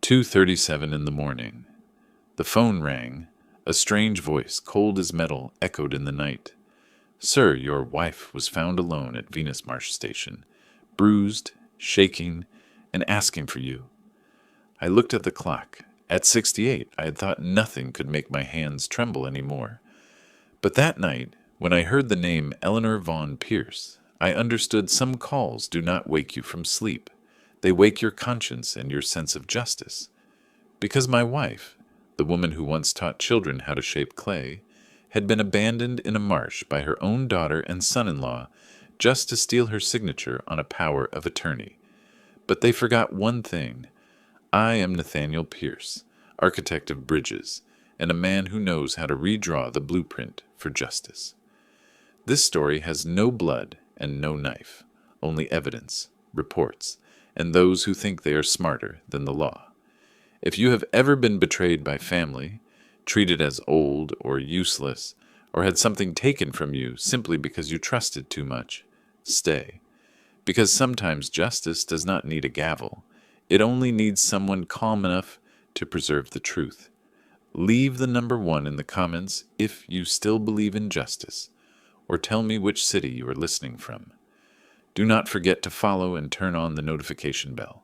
2:37 in the morning. The phone rang. A strange voice, cold as metal, echoed in the night. "Sir, your wife was found alone at Venus Marsh Station, bruised, shaking, and asking for you." I looked at the clock. At 68, I had thought nothing could make my hands tremble any more. But that night, when I heard the name Eleanor Von Pierce, I understood some calls do not wake you from sleep. They wake your conscience and your sense of justice. Because my wife, the woman who once taught children how to shape clay, had been abandoned in a marsh by her own daughter and son-in-law just to steal her signature on a power of attorney. But they forgot one thing. I am Nathaniel Pierce, architect of bridges, and a man who knows how to redraw the blueprint for justice. This story has no blood and no knife, only evidence, reports, and those who think they are smarter than the law. If you have ever been betrayed by family, treated as old or useless, or had something taken from you simply because you trusted too much, stay. Because sometimes justice does not need a gavel. It only needs someone calm enough to preserve the truth. Leave the number 1 in the comments if you still believe in justice, or tell me which city you are listening from. Do not forget to follow and turn on the notification bell,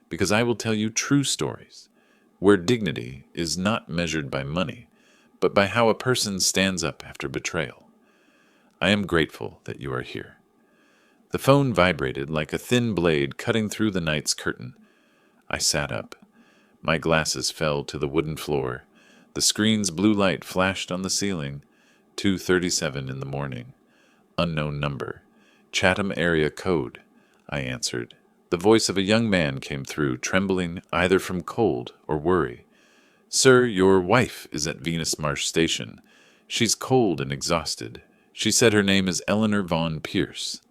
because I will tell you true stories, where dignity is not measured by money, but by how a person stands up after betrayal. I am grateful that you are here. The phone vibrated like a thin blade cutting through the night's curtain. I sat up. My glasses fell to the wooden floor. The screen's blue light flashed on the ceiling. 2:37 in the morning. Unknown number. Chatham area code. I answered. The voice of a young man came through, trembling either from cold or worry. "Sir, your wife is at Venus Marsh Station. She's cold and exhausted. She said her name is Eleanor Von Pierce."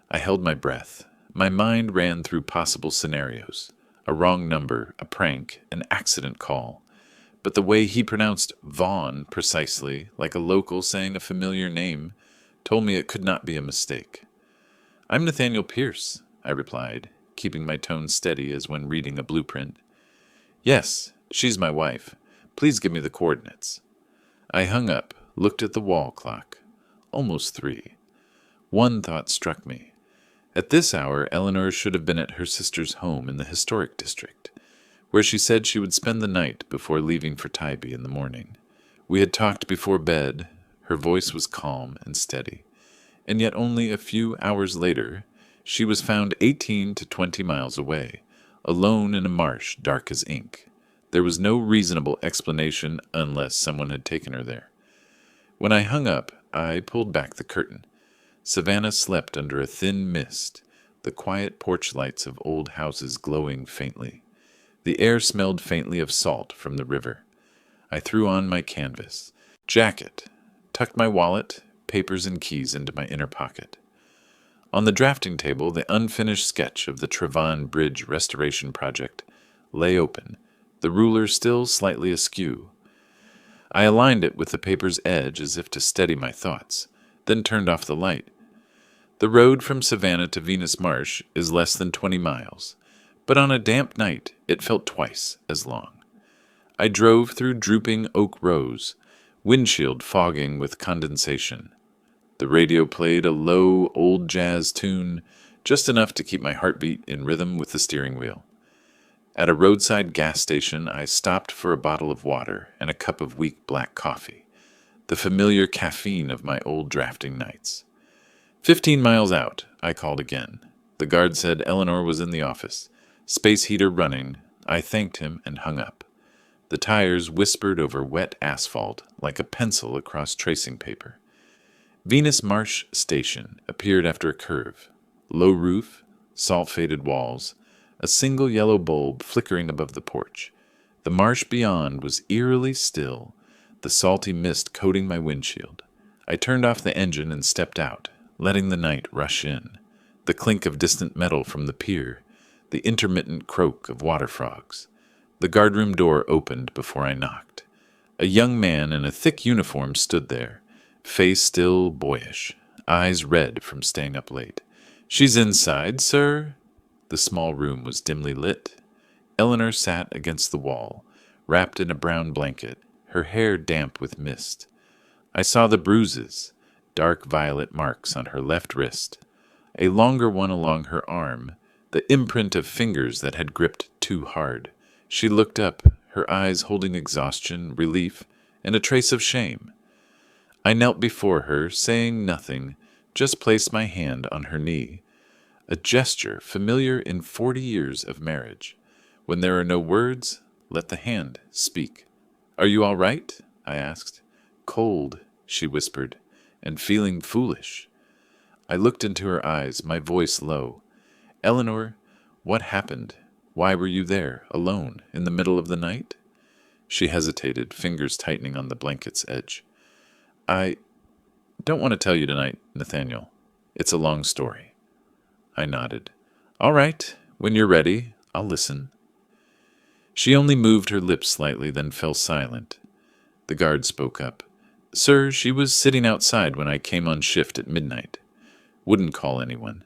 I held my breath. My mind ran through possible scenarios. A wrong number, a prank, an accident call. But the way he pronounced Vaughn precisely, like a local saying a familiar name, told me it could not be a mistake. "I'm Nathaniel Pierce," I replied, keeping my tone steady as when reading a blueprint. "Yes, she's my wife. Please give me the coordinates." I hung up, looked at the wall clock. Almost 3. One thought struck me. At this hour, Eleanor should have been at her sister's home in the historic district, where she said she would spend the night before leaving for Tybee in the morning. We had talked before bed. Her voice was calm and steady. And yet only a few hours later, she was found 18 to 20 miles away, alone in a marsh dark as ink. There was no reasonable explanation unless someone had taken her there. When I hung up, I pulled back the curtain. Savannah slept under a thin mist, the quiet porch lights of old houses glowing faintly. The air smelled faintly of salt from the river. I threw on my canvas jacket, tucked my wallet, papers, and keys into my inner pocket. On the drafting table, the unfinished sketch of the Trevon Bridge restoration project lay open, the ruler still slightly askew. I aligned it with the paper's edge as if to steady my thoughts, then turned off the light. The road from Savannah to Venus Marsh is less than 20 miles, but on a damp night it felt twice as long. I drove through drooping oak rows, windshield fogging with condensation. The radio played a low, old jazz tune, just enough to keep my heartbeat in rhythm with the steering wheel. At a roadside gas station, I stopped for a bottle of water and a cup of weak black coffee, the familiar caffeine of my old drafting nights. 15 miles out, I called again. The guard said Eleanor was in the office, space heater running. I thanked him and hung up. The tires whispered over wet asphalt like a pencil across tracing paper. Venus Marsh Station appeared after a curve. Low roof, salt-faded walls, a single yellow bulb flickering above the porch. The marsh beyond was eerily still, the salty mist coating my windshield. I turned off the engine and stepped out, letting the night rush in. The clink of distant metal from the pier, the intermittent croak of water frogs. The guardroom door opened before I knocked. A young man in a thick uniform stood there, face still boyish, eyes red from staying up late. "She's inside, sir?" The small room was dimly lit. Eleanor sat against the wall, wrapped in a brown blanket, her hair damp with mist. I saw the bruises, dark violet marks on her left wrist, a longer one along her arm, the imprint of fingers that had gripped too hard. She looked up, her eyes holding exhaustion, relief, and a trace of shame. I knelt before her, saying nothing, just placed my hand on her knee, a gesture familiar in 40 years of marriage. When there are no words, let the hand speak. "Are you all right?" I asked. "Cold," she whispered, "and feeling foolish." I looked into her eyes, my voice low. "Eleanor, what happened? Why were you there, alone, in the middle of the night?" She hesitated, fingers tightening on the blanket's edge. "I don't want to tell you tonight, Nathaniel. It's a long story." I nodded. "All right, when you're ready, I'll listen." She only moved her lips slightly, then fell silent. The guard spoke up. "Sir, she was sitting outside when I came on shift at midnight. Wouldn't call anyone.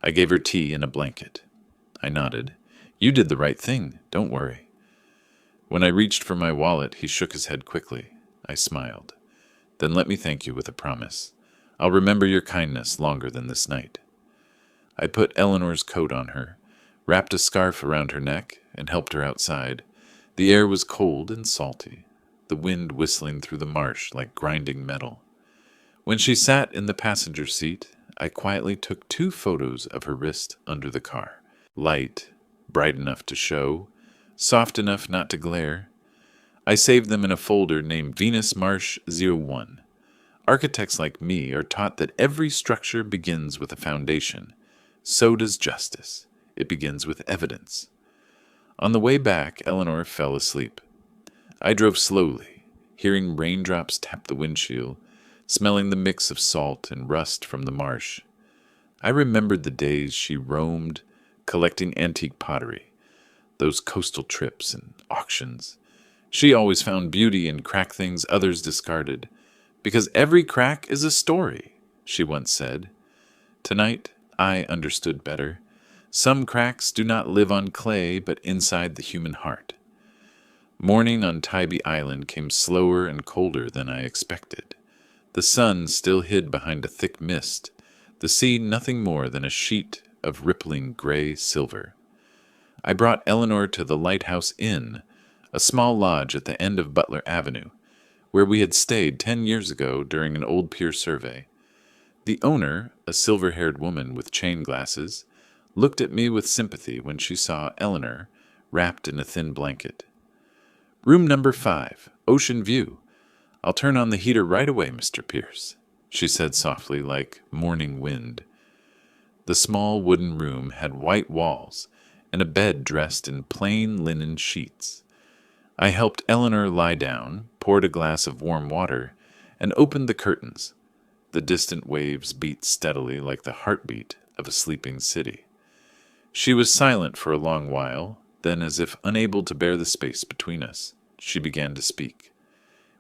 I gave her tea and a blanket." I nodded. "You did the right thing, don't worry." When I reached for my wallet, he shook his head quickly. I smiled. "Then let me thank you with a promise. I'll remember your kindness longer than this night." I put Eleanor's coat on her, wrapped a scarf around her neck, and helped her outside. The air was cold and salty, the wind whistling through the marsh like grinding metal. When she sat in the passenger seat, I quietly took 2 photos of her wrist under the car. Light, bright enough to show, soft enough not to glare. I saved them in a folder named Venus Marsh 01. Architects like me are taught that every structure begins with a foundation. So does justice. It begins with evidence. On the way back, Eleanor fell asleep. I drove slowly, hearing raindrops tap the windshield, smelling the mix of salt and rust from the marsh. I remembered the days she roamed, collecting antique pottery, those coastal trips and auctions. She always found beauty in cracked things others discarded, because every crack is a story, she once said. Tonight, I understood better. Some cracks do not live on clay, but inside the human heart. Morning on Tybee Island came slower and colder than I expected. The sun still hid behind a thick mist, the sea nothing more than a sheet of rippling gray silver. I brought Eleanor to the Lighthouse Inn, a small lodge at the end of Butler Avenue, where we had stayed 10 years ago during an old pier survey. The owner, a silver-haired woman with chain glasses, looked at me with sympathy when she saw Eleanor wrapped in a thin blanket. "Room number 5, ocean view. I'll turn on the heater right away, Mr. Pierce," she said softly like morning wind. The small wooden room had white walls and a bed dressed in plain linen sheets. I helped Eleanor lie down, poured a glass of warm water, and opened the curtains. The distant waves beat steadily like the heartbeat of a sleeping city. She was silent for a long while, then, as if unable to bear the space between us, she began to speak.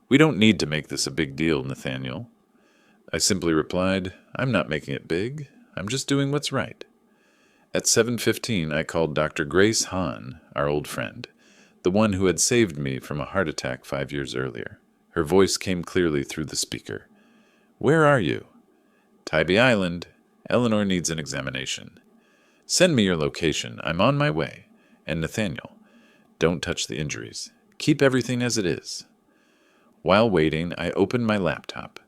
"We don't need to make this a big deal, Nathaniel." I simply replied, "I'm not making it big. I'm just doing what's right." At 7:15, I called Dr. Grace Hahn, our old friend, the one who had saved me from a heart attack 5 years earlier. Her voice came clearly through the speaker. "Where are you?" "Tybee Island. Eleanor needs an examination." "Send me your location. I'm on my way. And Nathaniel, don't touch the injuries. Keep everything as it is." While waiting, I opened my laptop.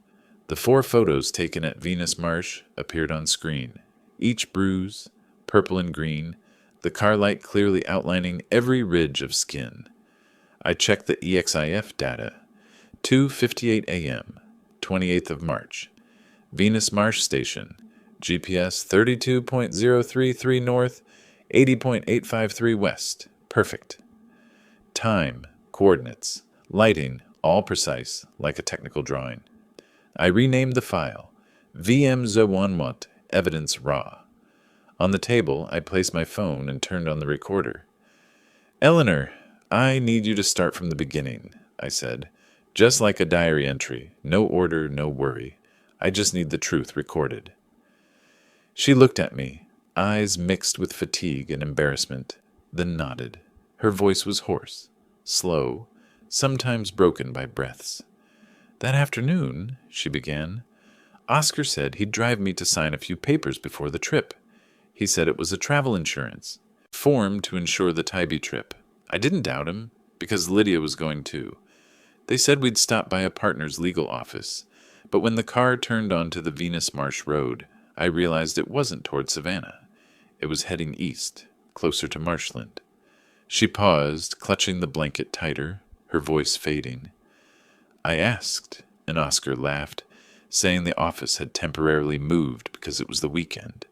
The 4 photos taken at Venus Marsh appeared on screen, each bruise, purple and green, the car light clearly outlining every ridge of skin. I checked the EXIF data. 2:58 a.m., 28th of March. Venus Marsh Station, GPS 32.033 north, 80.853 west. Perfect. Time, coordinates, lighting, all precise, like a technical drawing. I renamed the file, VM01 Evidence Raw. On the table, I placed my phone and turned on the recorder. "Eleanor, I need you to start from the beginning," I said. "Just like a diary entry. No order, no worry. I just need the truth recorded." She looked at me, eyes mixed with fatigue and embarrassment, then nodded. Her voice was hoarse, slow, sometimes broken by breaths. "That afternoon," she began, "Oscar said he'd drive me to sign a few papers before the trip. He said it was a travel insurance form to insure the Tybee trip. I didn't doubt him, because Lydia was going too. They said we'd stop by a partner's legal office, but when the car turned onto the Venus Marsh Road, I realized it wasn't toward Savannah. It was heading east, closer to Marshland." She paused, clutching the blanket tighter, her voice fading. "I asked," and Oscar laughed, saying the office had temporarily moved because it was the weekend.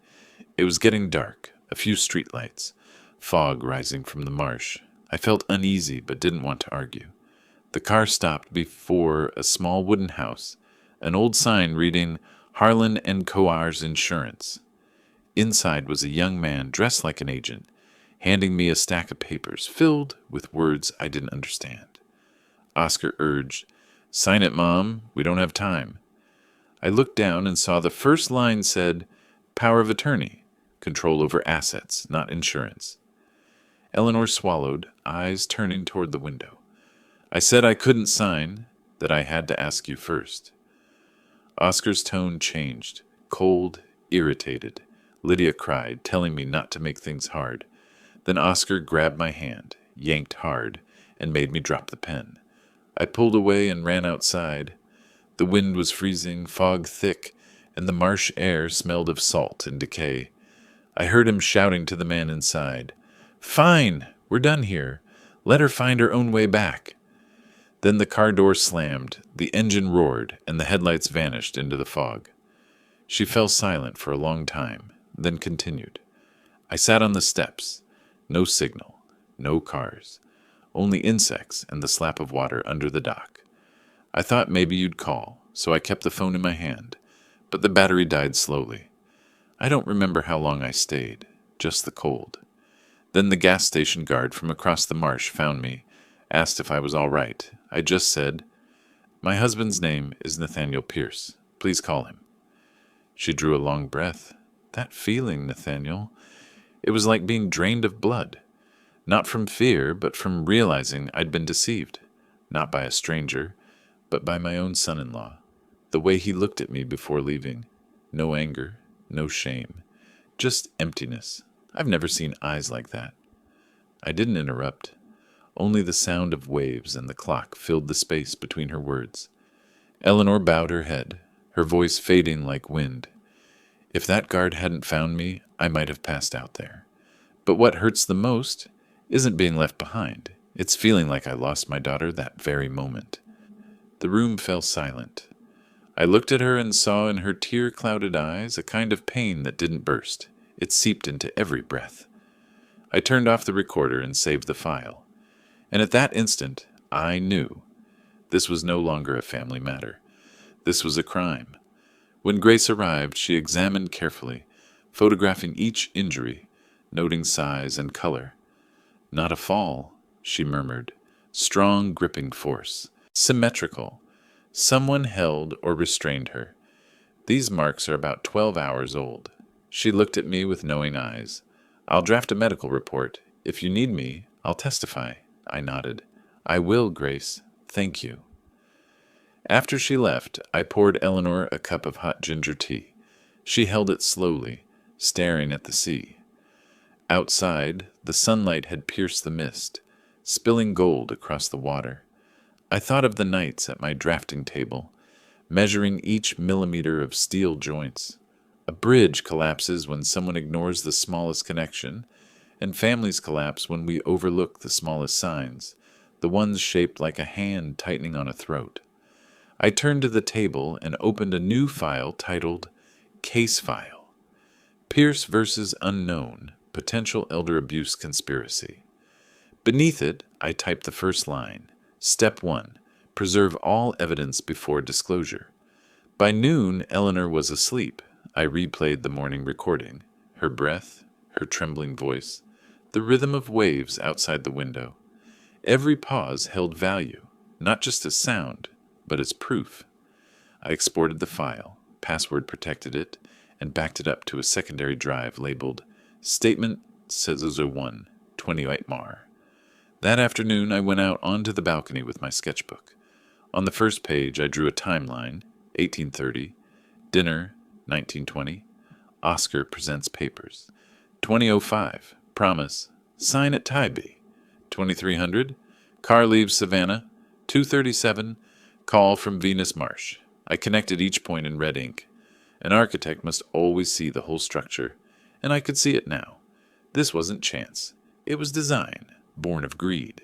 It was getting dark, a few streetlights, fog rising from the marsh. I felt uneasy but didn't want to argue. The car stopped before a small wooden house, an old sign reading Harlan and Coars Insurance. Inside was a young man dressed like an agent, handing me a stack of papers filled with words I didn't understand. Oscar urged, "Sign it, Mom. We don't have time." I looked down and saw the first line said, "Power of attorney, control over assets, not insurance." Eleanor swallowed, eyes turning toward the window. "I said I couldn't sign, that I had to ask you first." Oscar's tone changed, cold, irritated. Lydia cried, telling me not to make things hard. Then Oscar grabbed my hand, yanked hard, and made me drop the pen. I pulled away and ran outside. The wind was freezing, fog thick, and the marsh air smelled of salt and decay. I heard him shouting to the man inside, "Fine, we're done here. Let her find her own way back." Then the car door slammed, the engine roared, and the headlights vanished into the fog. She fell silent for a long time, then continued. I sat on the steps. No signal, no cars, only insects and the slap of water under the dock. I thought maybe you'd call, so I kept the phone in my hand, but the battery died slowly. I don't remember how long I stayed, just the cold. Then the gas station guard from across the marsh found me, asked if I was all right. I just said, "My husband's name is Nathaniel Pierce. Please call him." She drew a long breath. That feeling, Nathaniel. It was like being drained of blood. Not from fear, but from realizing I'd been deceived. Not by a stranger, but by my own son-in-law. The way he looked at me before leaving. No anger, no shame. Just emptiness. I've never seen eyes like that. I didn't interrupt. Only the sound of waves and the clock filled the space between her words. Eleanor bowed her head, her voice fading like wind. If that guard hadn't found me, I might have passed out there. But what hurts the most isn't being left behind. It's feeling like I lost my daughter that very moment. The room fell silent. I looked at her and saw in her tear-clouded eyes a kind of pain that didn't burst. It seeped into every breath. I turned off the recorder and saved the file. And at that instant, I knew. This was no longer a family matter. This was a crime. When Grace arrived, she examined carefully, photographing each injury, noting size and color. "Not a fall," she murmured. "Strong gripping force. Symmetrical. Someone held or restrained her. These marks are about 12 hours old." She looked at me with knowing eyes. "I'll draft a medical report. If you need me, I'll testify." I nodded. "I will, Grace. Thank you." After she left, I poured Eleanor a cup of hot ginger tea. She held it slowly, staring at the sea. Outside, the sunlight had pierced the mist, spilling gold across the water. I thought of the nights at my drafting table, measuring each millimeter of steel joints. A bridge collapses when someone ignores the smallest connection, and families collapse when we overlook the smallest signs, the ones shaped like a hand tightening on a throat. I turned to the table and opened a new file titled Case File. Pierce versus Unknown, Potential Elder Abuse Conspiracy. Beneath it, I typed the first line. Step 1. Preserve all evidence before disclosure. By noon, Eleanor was asleep. I replayed the morning recording. Her breath, her trembling voice, the rhythm of waves outside the window. Every pause held value, not just as sound, but as proof. I exported the file, password protected it, and backed it up to a secondary drive labeled Statement Cesar 1, 28 Mar. That afternoon, I went out onto the balcony with my sketchbook. On the first page, I drew a timeline, 1830, dinner, 1920, Oscar presents papers, 2005, promise, sign at Tybee, 2300, car leaves Savannah, 237, call from Venus Marsh. I connected each point in red ink. An architect must always see the whole structure, and I could see it now. This wasn't chance. It was design, born of greed.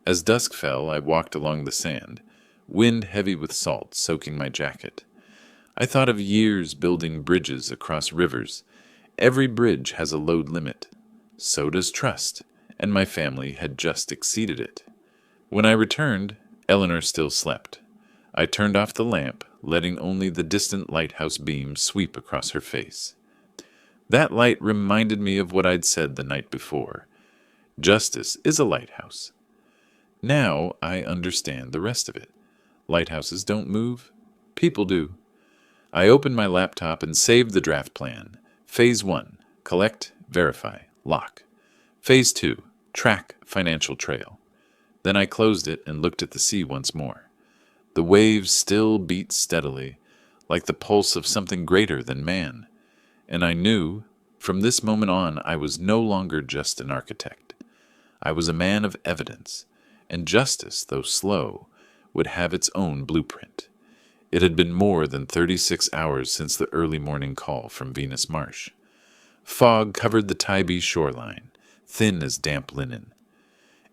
As dusk fell, I walked along the sand, wind heavy with salt soaking my jacket. I thought of years building bridges across rivers. Every bridge has a load limit. So does trust, and my family had just exceeded it. When I returned, Eleanor still slept. I turned off the lamp, letting only the distant lighthouse beam sweep across her face. That light reminded me of what I'd said the night before. Justice is a lighthouse. Now I understand the rest of it. Lighthouses don't move. People do. I opened my laptop and saved the draft plan. Phase 1, collect, verify, lock. Phase 2, track financial trail. Then I closed it and looked at the sea once more. The waves still beat steadily, like the pulse of something greater than man. And I knew, from this moment on, I was no longer just an architect. I was a man of evidence, and justice, though slow, would have its own blueprint. It had been more than 36 hours since the early morning call from Venus Marsh. Fog covered the Tybee shoreline, thin as damp linen.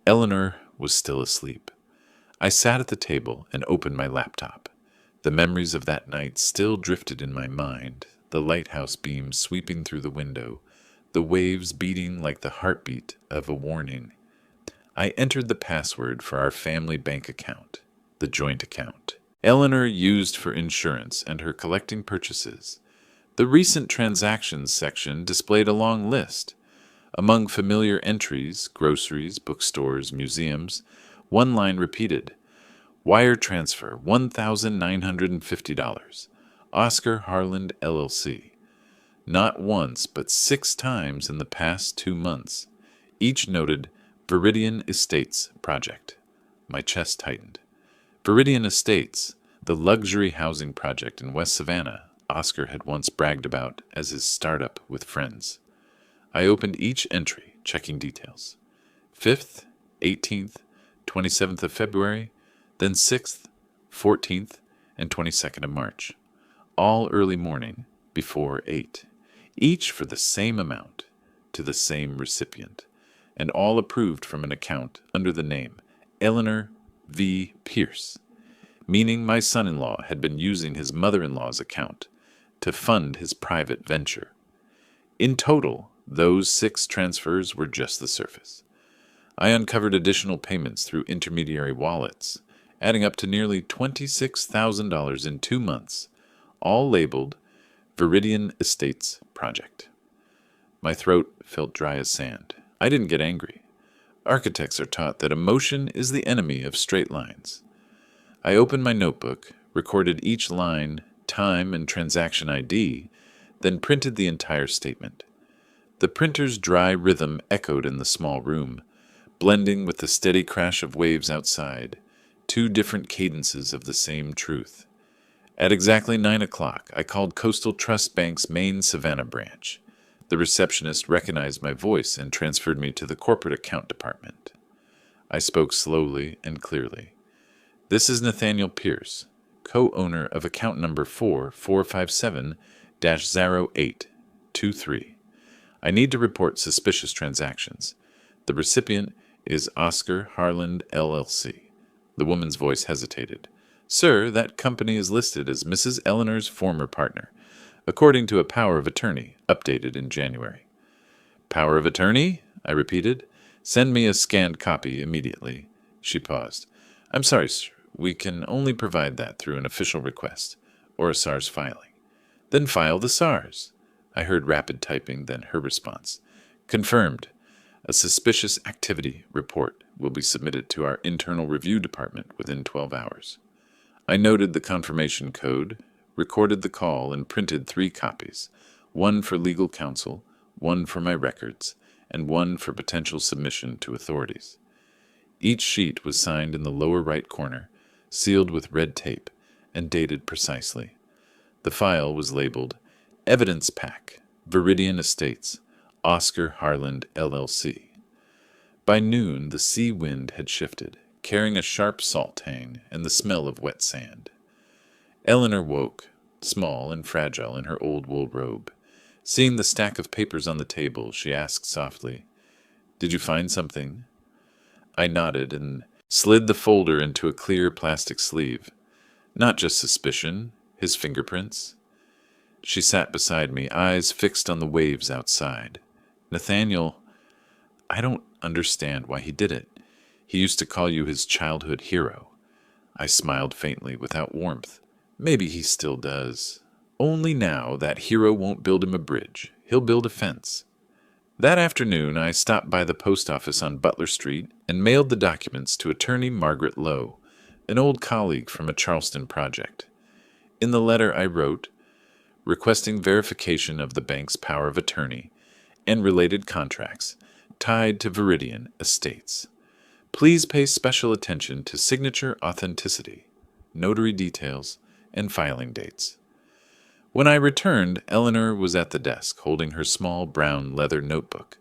Eleanor was still asleep. I sat at the table and opened my laptop. The memories of that night still drifted in my mind, the lighthouse beams sweeping through the window, the waves beating like the heartbeat of a warning. I entered the password for our family bank account, the joint account. Eleanor used for insurance and her collecting purchases. The recent transactions section displayed a long list. Among familiar entries, groceries, bookstores, museums, one line repeated, wire transfer $1,950, Oscar Harland LLC. Not once, but 6 times in the past 2 months. Each noted Viridian Estates project. My chest tightened. Viridian Estates, the luxury housing project in West Savannah Oscar had once bragged about as his startup with friends. I opened each entry, checking details. 5th, 18th, 27th of February, then 6th, 14th, and 22nd of March. All early morning, before 8. Each for the same amount, to the same recipient, and all approved from an account under the name Eleanor V. Pierce, meaning my son-in-law had been using his mother-in-law's account to fund his private venture. In total, those 6 transfers were just the surface. I uncovered additional payments through intermediary wallets, adding up to nearly $26,000 in 2 months, all labeled Viridian Estates Project. My throat felt dry as sand. I didn't get angry. Architects are taught that emotion is the enemy of straight lines. I opened my notebook, recorded each line, time, and transaction ID, then printed the entire statement. The printer's dry rhythm echoed in the small room, blending with the steady crash of waves outside, 2 different cadences of the same truth. At exactly 9 o'clock, I called Coastal Trust Bank's main Savannah branch. The receptionist recognized my voice and transferred me to the corporate account department. I spoke slowly and clearly. This is Nathaniel Pierce, co-owner of account number 4457-0823. I need to report suspicious transactions. The recipient is Oscar Harland LLC. The woman's voice hesitated. Sir, that company is listed as Mrs. Eleanor's former partner, according to a power of attorney, updated in January. Power of attorney? I repeated. Send me a scanned copy immediately. She paused. I'm sorry, sir. We can only provide that through an official request, or a SARS filing. Then file the SARS. I heard rapid typing, then her response. Confirmed. A suspicious activity report will be submitted to our internal review department within 12 hours. I noted the confirmation code, recorded the call, and printed 3 copies, 1 for legal counsel, 1 for my records, and 1 for potential submission to authorities. Each sheet was signed in the lower right corner, sealed with red tape, and dated precisely. The file was labeled Evidence Pack, Viridian Estates, Oscar Harland, LLC. By noon, the sea wind had shifted, carrying a sharp salt tang and the smell of wet sand. Eleanor woke, small and fragile in her old wool robe. Seeing the stack of papers on the table, she asked softly, "Did you find something?" I nodded and slid the folder into a clear plastic sleeve. Not just suspicion, his fingerprints. She sat beside me, eyes fixed on the waves outside. "Nathaniel, I don't understand why he did it. He used to call you his childhood hero." I smiled faintly, without warmth. "Maybe he still does. Only now that hero won't build him a bridge. He'll build a fence." That afternoon, I stopped by the post office on Butler Street and mailed the documents to attorney Margaret Lowe, an old colleague from a Charleston project. In the letter I wrote, requesting verification of the bank's power of attorney and related contracts tied to Viridian Estates. Please pay special attention to signature authenticity, notary details, and filing dates. When I returned, Eleanor was at the desk, holding her small brown leather notebook,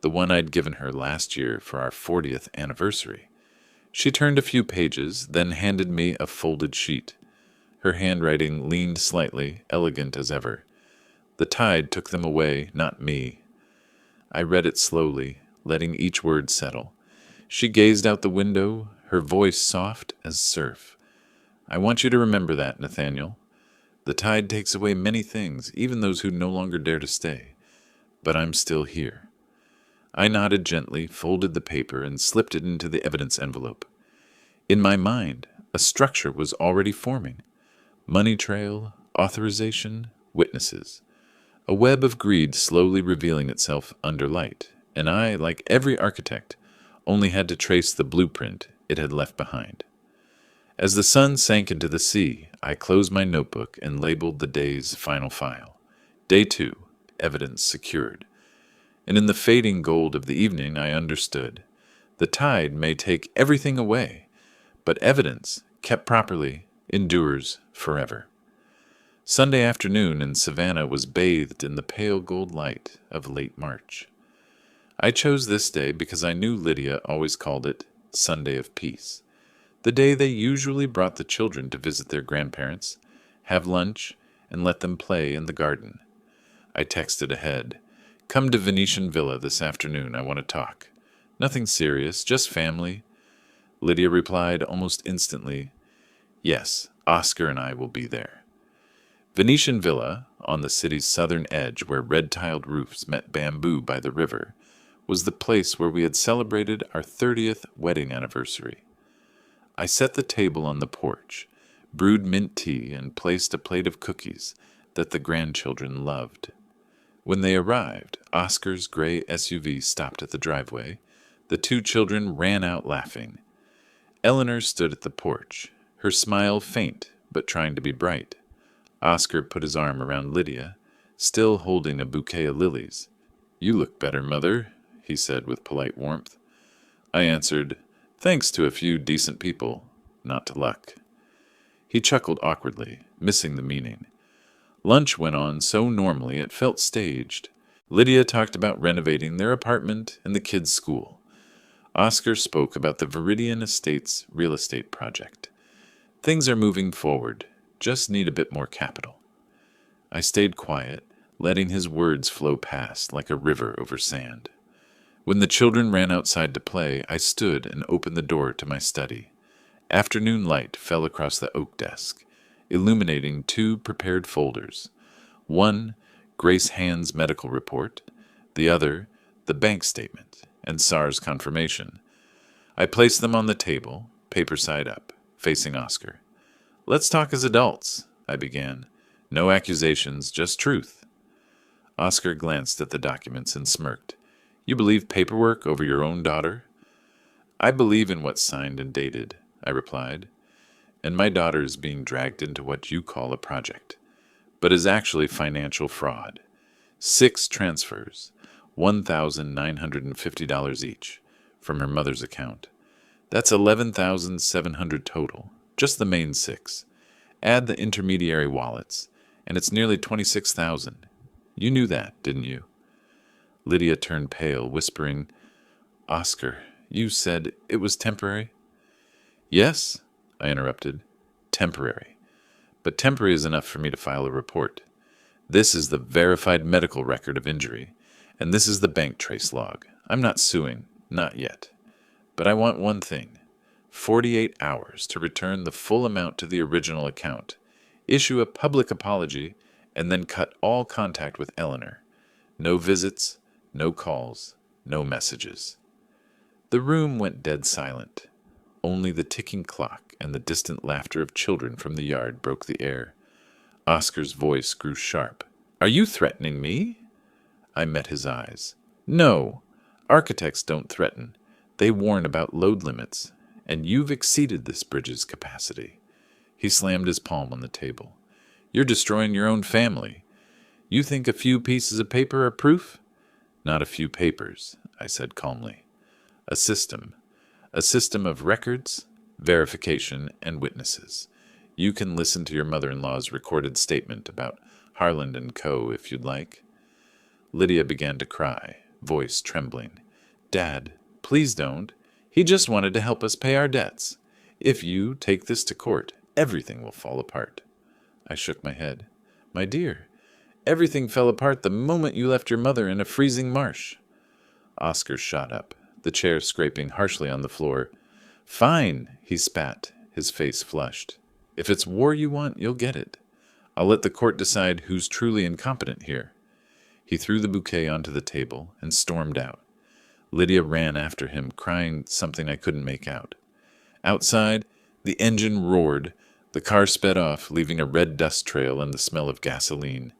the one I'd given her last year for our 40th anniversary. She turned a few pages, then handed me a folded sheet. Her handwriting leaned slightly, elegant as ever. The tide took them away, not me. I read it slowly, letting each word settle. She gazed out the window, her voice soft as surf. "I want you to remember that, Nathaniel. The tide takes away many things, even those who no longer dare to stay. But I'm still here." I nodded gently, folded the paper, and slipped it into the evidence envelope. In my mind, a structure was already forming. Money trail, authorization, witnesses. A web of greed slowly revealing itself under light, and I, like every architect, only had to trace the blueprint it had left behind. As the sun sank into the sea, I closed my notebook and labeled the day's final file. Day 2, evidence secured. And in the fading gold of the evening, I understood. The tide may take everything away, but evidence, kept properly, endures forever. Sunday afternoon in Savannah was bathed in the pale gold light of late March. I chose this day because I knew Lydia always called it Sunday of Peace, the day they usually brought the children to visit their grandparents, have lunch, and let them play in the garden. I texted ahead, "Come to Venetian Villa this afternoon, I want to talk. Nothing serious, just family." Lydia replied almost instantly, "Yes, Oscar and I will be there." Venetian Villa, on the city's southern edge where red-tiled roofs met bamboo by the river, was the place where we had celebrated our 30th wedding anniversary. I set the table on the porch, brewed mint tea, and placed a plate of cookies that the grandchildren loved. When they arrived, Oscar's gray SUV stopped at the driveway. The two children ran out laughing. Eleanor stood at the porch, her smile faint but trying to be bright. Oscar put his arm around Lydia, still holding a bouquet of lilies. "You look better, Mother," he said with polite warmth. I answered, "Thanks to a few decent people, not to luck." He chuckled awkwardly, missing the meaning. Lunch went on so normally it felt staged. Lydia talked about renovating their apartment and the kids' school. Oscar spoke about the Viridian Estates real estate project. Things are moving forward, just need a bit more capital. I stayed quiet, letting his words flow past like a river over sand. When the children ran outside to play, I stood and opened the door to my study. Afternoon light fell across the oak desk, illuminating two prepared folders. One, Grace Hand's medical report, the other, the bank statement and SARS confirmation. I placed them on the table, paper side up, facing Oscar. "Let's talk as adults," I began. "No accusations, just truth." Oscar glanced at the documents and smirked. "You believe paperwork over your own daughter?" "I believe in what's signed and dated," I replied. "And my daughter is being dragged into what you call a project, but is actually financial fraud. 6 transfers, $1,950 each, from her mother's account. That's 11,700 total, just the main 6. Add the intermediary wallets, and it's nearly 26,000. You knew that, didn't you? Lydia turned pale, whispering, Oscar, you said it was temporary? Yes, I interrupted. Temporary. But temporary is enough for me to file a report. This is the verified medical record of injury, and this is the bank trace log. I'm not suing, not yet. But I want one thing. 48 hours to return the full amount to the original account, issue a public apology, and then cut all contact with Eleanor. No visits, no calls, no messages. The room went dead silent. Only the ticking clock and the distant laughter of children from the yard broke the air. Oscar's voice grew sharp. Are you threatening me? I met his eyes. No. Architects don't threaten. They warn about load limits, and you've exceeded this bridge's capacity. He slammed his palm on the table. You're destroying your own family. You think a few pieces of paper are proof? Not a few papers, I said calmly. A system of records, verification, and witnesses. You can listen to your mother-in-law's recorded statement about Harland and Co. if you'd like. Lydia began to cry, voice trembling. Dad, please don't. He just wanted to help us pay our debts. If you take this to court, everything will fall apart. I shook my head. My dear, everything fell apart the moment you left your mother in a freezing marsh. Oscar shot up, the chair scraping harshly on the floor. Fine, he spat, his face flushed. If it's war you want, you'll get it. I'll let the court decide who's truly incompetent here. He threw the bouquet onto the table and stormed out. Lydia ran after him, crying something I couldn't make out. Outside, the engine roared. The car sped off, leaving a red dust trail and the smell of gasoline.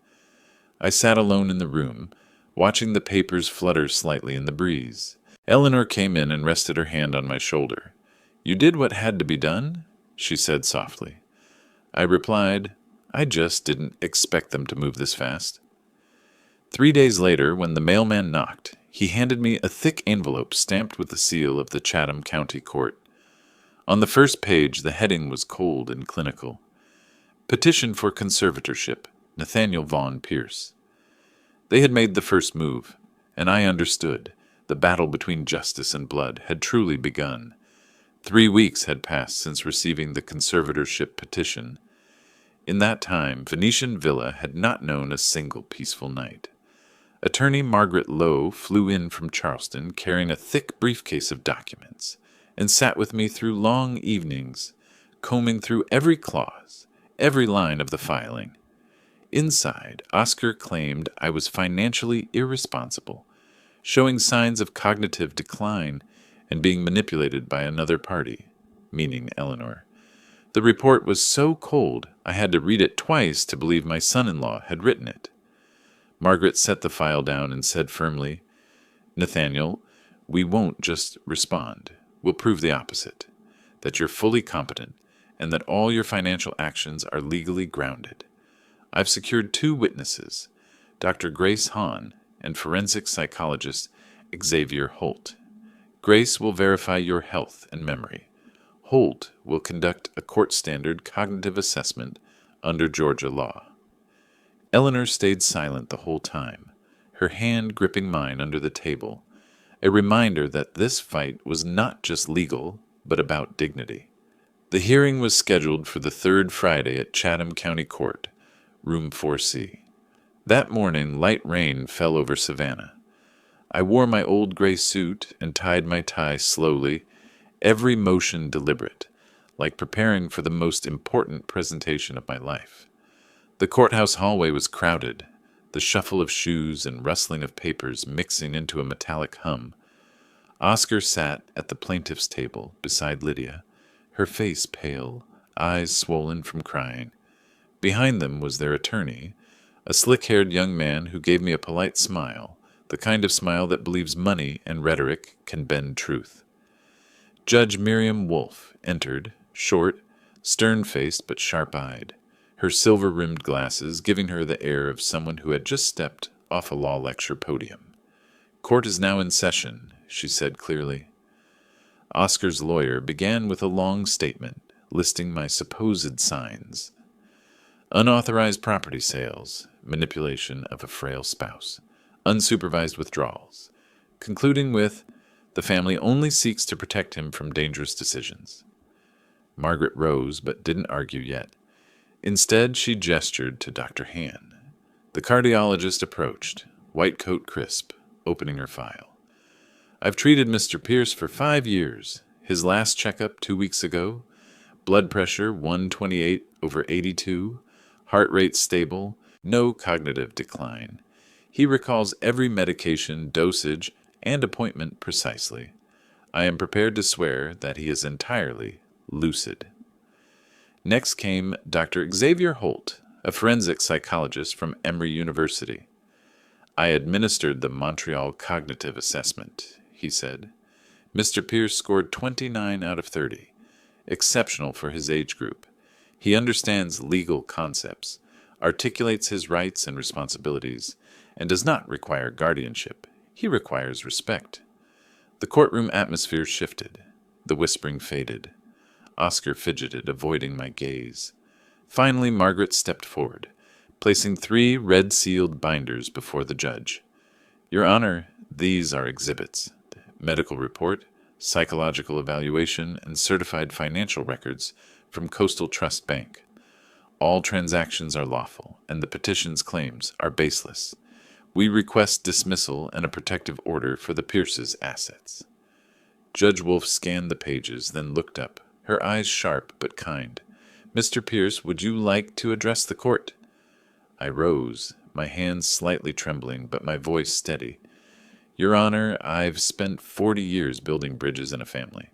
I sat alone in the room, watching the papers flutter slightly in the breeze. Eleanor came in and rested her hand on my shoulder. You did what had to be done? She said softly. I replied, I just didn't expect them to move this fast. 3 days later, when the mailman knocked, he handed me a thick envelope stamped with the seal of the Chatham County Court. On the first page, the heading was cold and clinical. Petition for conservatorship, Nathaniel Pierce. They had made the first move, and I understood. The battle between justice and blood had truly begun. 3 weeks had passed since receiving the conservatorship petition. In that time, Venetian Villa had not known a single peaceful night. Attorney Margaret Lowe flew in from Charleston carrying a thick briefcase of documents and sat with me through long evenings, combing through every clause, every line of the filing. Inside, Oscar claimed I was financially irresponsible, showing signs of cognitive decline and being manipulated by another party, meaning Eleanor. The report was so cold I had to read it twice to believe my son-in-law had written it. Margaret set the file down and said firmly, Nathaniel, we won't just respond. We'll prove the opposite, that you're fully competent and that all your financial actions are legally grounded. I've secured 2 witnesses, Dr. Grace Hahn and forensic psychologist Xavier Holt. Grace will verify your health and memory. Holt will conduct a court-standard cognitive assessment under Georgia law. Eleanor stayed silent the whole time, her hand gripping mine under the table, a reminder that this fight was not just legal, but about dignity. The hearing was scheduled for the 3rd Friday at Chatham County Court, room 4C. That morning, light rain fell over Savannah. I wore my old gray suit and tied my tie slowly, every motion deliberate, like preparing for the most important presentation of my life. The courthouse hallway was crowded, the shuffle of shoes and rustling of papers mixing into a metallic hum. Oscar sat at the plaintiff's table beside Lydia, her face pale, eyes swollen from crying. Behind them was their attorney, a slick-haired young man who gave me a polite smile, the kind of smile that believes money and rhetoric can bend truth. Judge Miriam Wolfe entered, short, stern-faced but sharp-eyed, her silver-rimmed glasses giving her the air of someone who had just stepped off a law lecture podium. Court is now in session, she said clearly. Oscar's lawyer began with a long statement listing my supposed signs: unauthorized property sales, manipulation of a frail spouse, unsupervised withdrawals, concluding with, the family only seeks to protect him from dangerous decisions. Margaret rose but didn't argue yet. Instead, she gestured to Dr. Han. The cardiologist approached, white coat crisp, opening her file. I've treated Mr. Pierce for 5 years. His last checkup 2 weeks ago. Blood pressure 128/82. Heart rate stable. No cognitive decline. He recalls every medication, dosage, and appointment precisely. I am prepared to swear that he is entirely lucid. Next came Dr. Xavier Holt, a forensic psychologist from Emory University. I administered the Montreal Cognitive Assessment, he said. Mr. Pierce scored 29 out of 30, exceptional for his age group. He understands legal concepts, articulates his rights and responsibilities, and does not require guardianship. He requires respect. The courtroom atmosphere shifted. The whispering faded. Oscar fidgeted, avoiding my gaze. Finally, Margaret stepped forward, placing 3 red-sealed binders before the judge. Your Honor, these are exhibits: medical report, psychological evaluation, and certified financial records from Coastal Trust Bank. All transactions are lawful, and the petition's claims are baseless. We request dismissal and a protective order for the Pierces' assets. Judge Wolfe scanned the pages, then looked up, her eyes sharp but kind. Mr. Pierce, would you like to address the court? I rose, my hands slightly trembling, but my voice steady. Your Honor, I've spent 40 years building bridges in a family.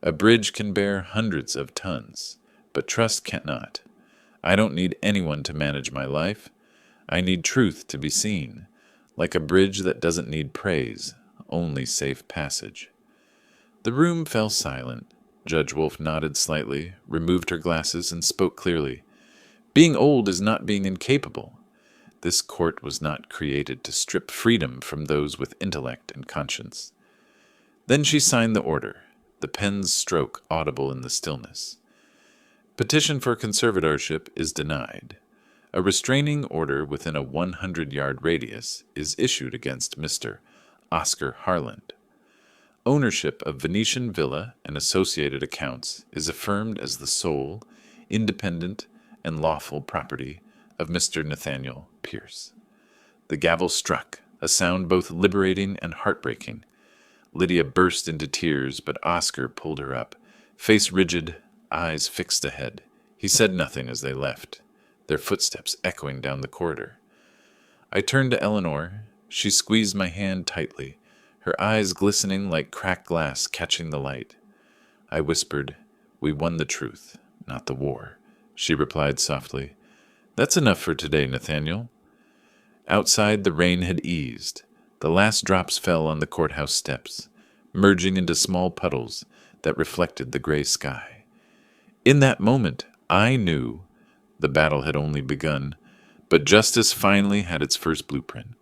A bridge can bear hundreds of tons, but trust cannot. I don't need anyone to manage my life. I need truth to be seen, like a bridge that doesn't need praise, only safe passage. The room fell silent. Judge Wolfe nodded slightly, removed her glasses, and spoke clearly. Being old is not being incapable. This court was not created to strip freedom from those with intellect and conscience. Then she signed the order, the pen's stroke audible in the stillness. Petition for conservatorship is denied. A restraining order within a 100-yard radius is issued against Mr. Oscar Harland. Ownership of Venetian Villa and associated accounts is affirmed as the sole, independent, and lawful property of Mr. Nathaniel Pierce. The gavel struck, a sound both liberating and heartbreaking. Lydia burst into tears, but Oscar pulled her up, face rigid, eyes fixed ahead. He said nothing as they left, their footsteps echoing down the corridor. I turned to Eleanor. She squeezed my hand tightly, her eyes glistening like cracked glass catching the light. I whispered, "We won the truth, not the war," she replied softly. "That's enough for today, Nathaniel." Outside, the rain had eased. The last drops fell on the courthouse steps, merging into small puddles that reflected the gray sky. In that moment, I knew the battle had only begun, but justice finally had its first blueprint.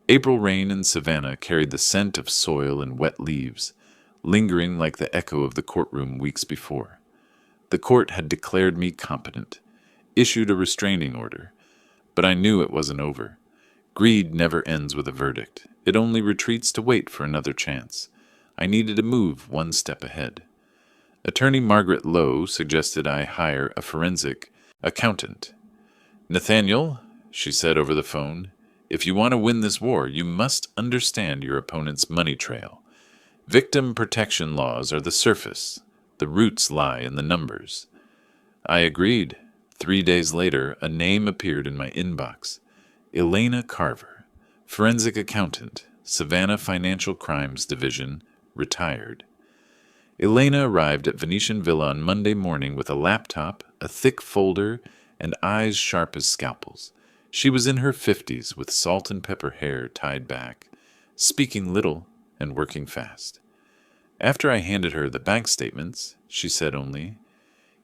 April rain in Savannah carried the scent of soil and wet leaves, lingering like the echo of the courtroom weeks before. The court had declared me competent, issued a restraining order, but I knew it wasn't over. Greed never ends with a verdict. It only retreats to wait for another chance. I needed to move one step ahead. Attorney Margaret Lowe suggested I hire a forensic accountant. "Nathaniel," she said over the phone, "if you want to win this war, you must understand your opponent's money trail. Victim protection laws are the surface. The roots lie in the numbers." I agreed. 3 days later, a name appeared in my inbox. Elena Carver, forensic accountant, Savannah Financial Crimes Division, retired. Elena arrived at Venetian Villa on Monday morning with a laptop, a thick folder, and eyes sharp as scalpels. She was in her 50s with salt and pepper hair tied back, speaking little and working fast. After I handed her the bank statements, she said only,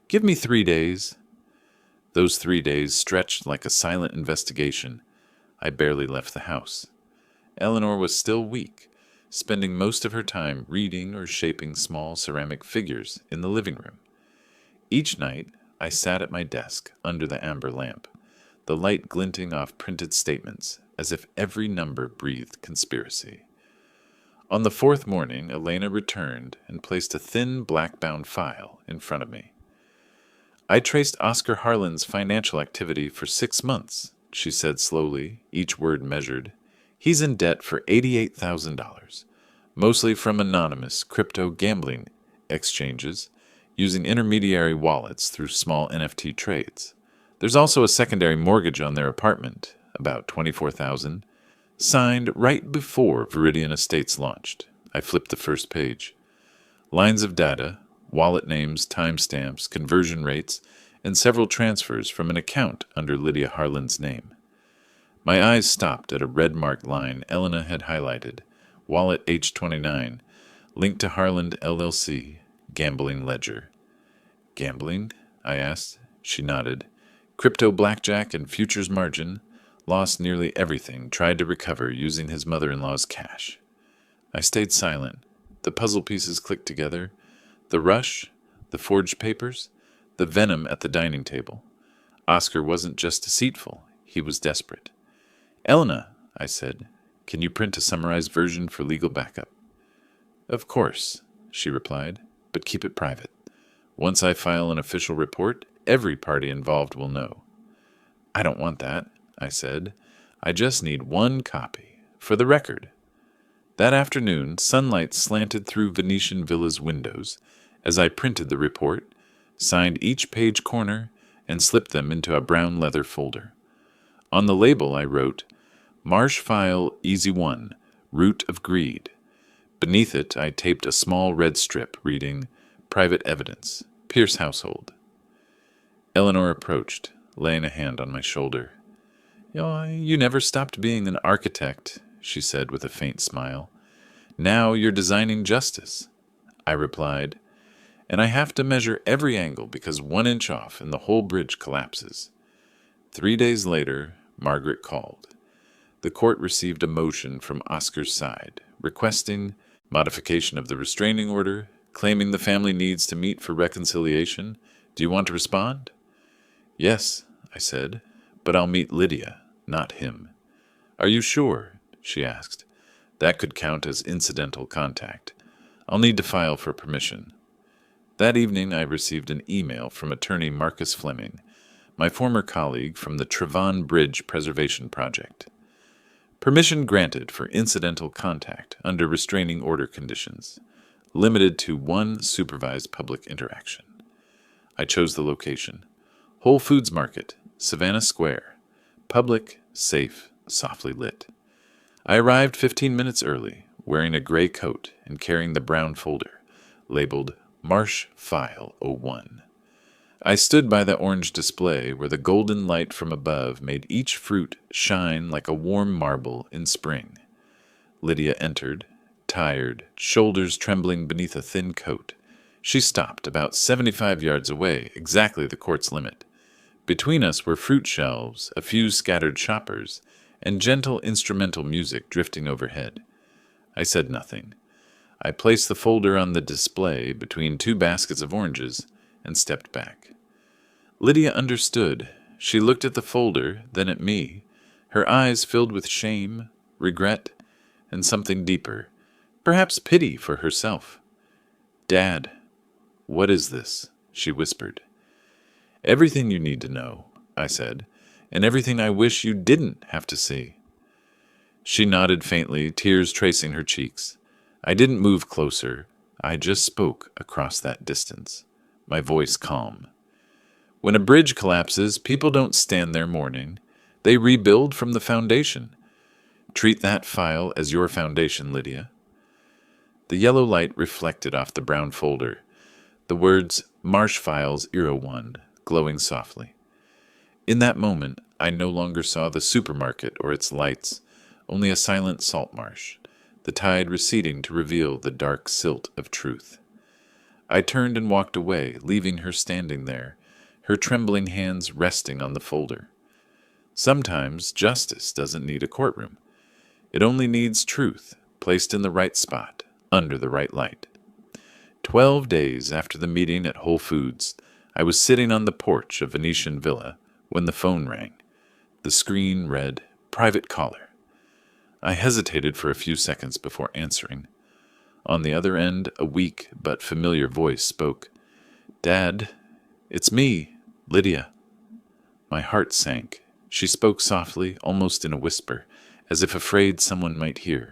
"Give me 3 days." Those 3 days stretched like a silent investigation. I barely left the house. Eleanor was still weak, spending most of her time reading or shaping small ceramic figures in the living room. Each night, I sat at my desk under the amber lamp, the light glinting off printed statements as if every number breathed conspiracy. On the fourth morning, Elena returned and placed a thin black-bound file in front of me. "I traced Oscar Harlan's financial activity for 6 months," she said slowly, each word measured. "He's in debt for $88,000, mostly from anonymous crypto gambling exchanges, using intermediary wallets through small NFT trades. There's also a secondary mortgage on their apartment, about $24,000, signed right before Viridian Estates launched." I flipped the first page. Lines of data, wallet names, timestamps, conversion rates, and several transfers from an account under Lydia Harlan's name. My eyes stopped at a red-marked line Elena had highlighted, wallet H29, linked to Harlan LLC, gambling ledger. "Gambling?" I asked. She nodded. "Crypto blackjack and futures margin. Lost nearly everything, tried to recover using his mother-in-law's cash." I stayed silent. The puzzle pieces clicked together. The rush, the forged papers, the venom at the dining table. Oscar wasn't just deceitful, he was desperate. "Elena," I said, "can you print a summarized version for legal backup?" "Of course," she replied, "but keep it private. Once I file an official report, every party involved will know." "I don't want that," I said. "I just need one copy, for the record." That afternoon, sunlight slanted through Venetian villas' windows as I printed the report, signed each page corner, and slipped them into a brown leather folder. On the label I wrote, "Marsh File Easy 1, Root of Greed." Beneath it I taped a small red strip reading, "Private Evidence, Pierce Household." Eleanor approached, laying a hand on my shoulder. You never stopped being an architect," she said with a faint smile. "Now you're designing justice." I replied, "And I have to measure every angle because 1 inch off and the whole bridge collapses." 3 days later, Margaret called. The court received a motion from Oscar's side, requesting modification of the restraining order, claiming the family needs to meet for reconciliation. "Do you want to respond?" "Yes," I said, "but I'll meet Lydia, not him." "Are you sure?" she asked. "That could count as incidental contact. I'll need to file for permission." That evening I received an email from attorney Marcus Fleming, my former colleague from the Trevon Bridge Preservation Project. "Permission granted for incidental contact under restraining order conditions, limited to 1 supervised public interaction." I chose the location. Whole Foods Market, Savannah Square. Public, safe, softly lit. I arrived 15 minutes early, wearing a gray coat and carrying the brown folder, labeled Marsh File 01. I stood by the orange display where the golden light from above made each fruit shine like a warm marble in spring. Lydia entered, tired, shoulders trembling beneath a thin coat. She stopped about 75 yards away, exactly the court's limit. Between us were fruit shelves, a few scattered shoppers, and gentle instrumental music drifting overhead. I said nothing. I placed the folder on the display between 2 baskets of oranges and stepped back. Lydia understood. She looked at the folder, then at me, her eyes filled with shame, regret, and something deeper, perhaps pity for herself. "Dad, what is this?" she whispered. "Everything you need to know," I said, "and everything I wish you didn't have to see." She nodded faintly, tears tracing her cheeks. I didn't move closer. I just spoke across that distance, my voice calm. "When a bridge collapses, people don't stand there mourning. They rebuild from the foundation. Treat that file as your foundation, Lydia." The yellow light reflected off the brown folder, the words Marsh Files 01 glowing softly. In that moment, I no longer saw the supermarket or its lights, only a silent salt marsh, the tide receding to reveal the dark silt of truth. I turned and walked away, leaving her standing there, her trembling hands resting on the folder. Sometimes justice doesn't need a courtroom. It only needs truth, placed in the right spot, under the right light. 12 days after the meeting at Whole Foods, I was sitting on the porch of Venetian Villa when the phone rang. The screen read, "Private caller." I hesitated for a few seconds before answering. On the other end, a weak but familiar voice spoke. "Dad, it's me, Lydia." My heart sank. She spoke softly, almost in a whisper, as if afraid someone might hear.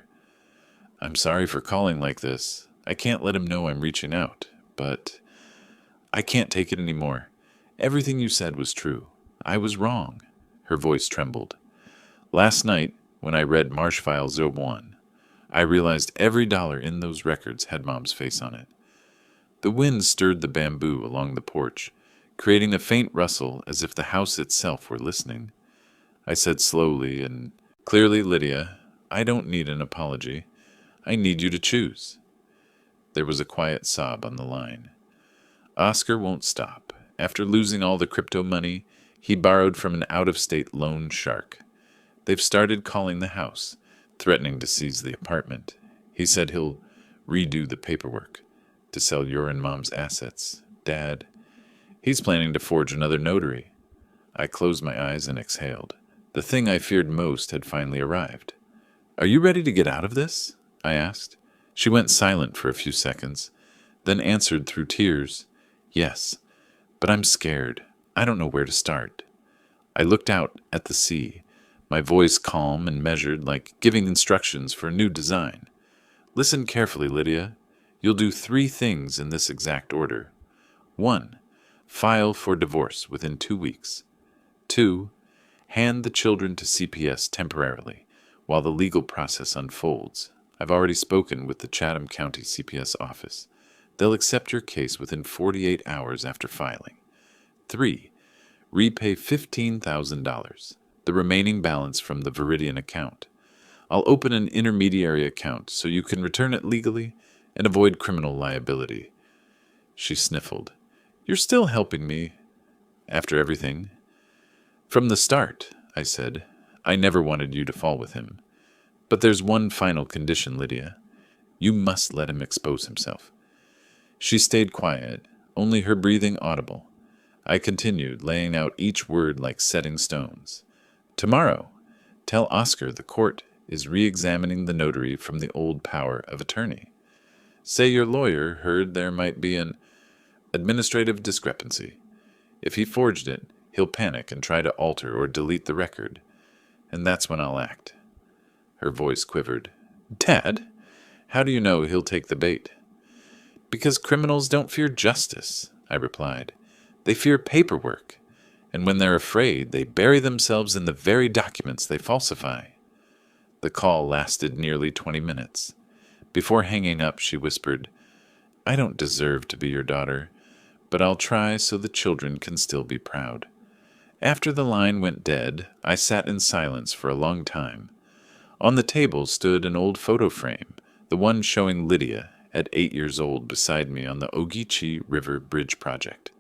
"I'm sorry for calling like this. I can't let him know I'm reaching out, but I can't take it anymore. Everything you said was true. I was wrong." Her voice trembled. "Last night, when I read Marsh File 01, I realized every dollar in those records had Mom's face on it." The wind stirred the bamboo along the porch, creating a faint rustle as if the house itself were listening. I said slowly and clearly, "Lydia, I don't need an apology. I need you to choose." There was a quiet sob on the line. "Oscar won't stop. After losing all the crypto money, he borrowed from an out-of-state loan shark. They've started calling the house, threatening to seize the apartment. He said he'll redo the paperwork to sell your and Mom's assets. Dad, he's planning to forge another notary." I closed my eyes and exhaled. The thing I feared most had finally arrived. "Are you ready to get out of this?" I asked. She went silent for a few seconds, then answered through tears, "Yes, but I'm scared. I don't know where to start." I looked out at the sea, my voice calm and measured, like giving instructions for a new design. "Listen carefully, Lydia. You'll do 3 things in this exact order. 1. File for divorce within 2 weeks. 2. Hand the children to CPS temporarily while the legal process unfolds. I've already spoken with the Chatham County CPS office. They'll accept your case within 48 hours after filing. 3. Repay $15,000, the remaining balance from the Viridian account. I'll open an intermediary account so you can return it legally and avoid criminal liability." She sniffled. "You're still helping me after everything." "From the start," I said. "I never wanted you to fall with him. But there's one final condition, Lydia. You must let him expose himself." She stayed quiet, only her breathing audible. I continued, laying out each word like setting stones. "Tomorrow, tell Oscar the court is re-examining the notary from the old power of attorney. Say your lawyer heard there might be an administrative discrepancy. If he forged it, he'll panic and try to alter or delete the record. And that's when I'll act." Her voice quivered. "Dad, how do you know he'll take the bait?" "Because criminals don't fear justice," I replied. "They fear paperwork. And when they're afraid, they bury themselves in the very documents they falsify." The call lasted nearly 20 minutes. Before hanging up, she whispered, "I don't deserve to be your daughter, but I'll try so the children can still be proud." After the line went dead, I sat in silence for a long time. On the table stood an old photo frame, the one showing Lydia at 8 years old beside me on the Ogeechee River Bridge project.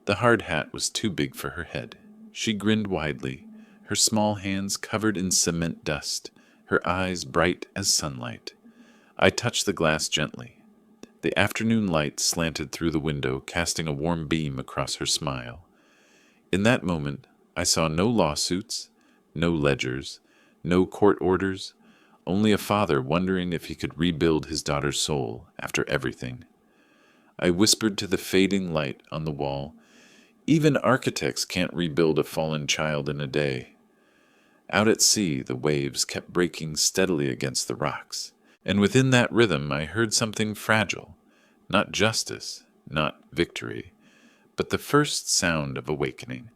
The hard hat was too big for her head. She grinned widely, her small hands covered in cement dust, her eyes bright as sunlight. I touched the glass gently. The afternoon light slanted through the window, casting a warm beam across her smile. In that moment, I saw no lawsuits, no ledgers, no court orders, only a father wondering if he could rebuild his daughter's soul after everything. I whispered to the fading light on the wall, "Even architects can't rebuild a fallen child in a day." Out at sea, the waves kept breaking steadily against the rocks, and within that rhythm I heard something fragile, not justice, not victory, but the first sound of awakening.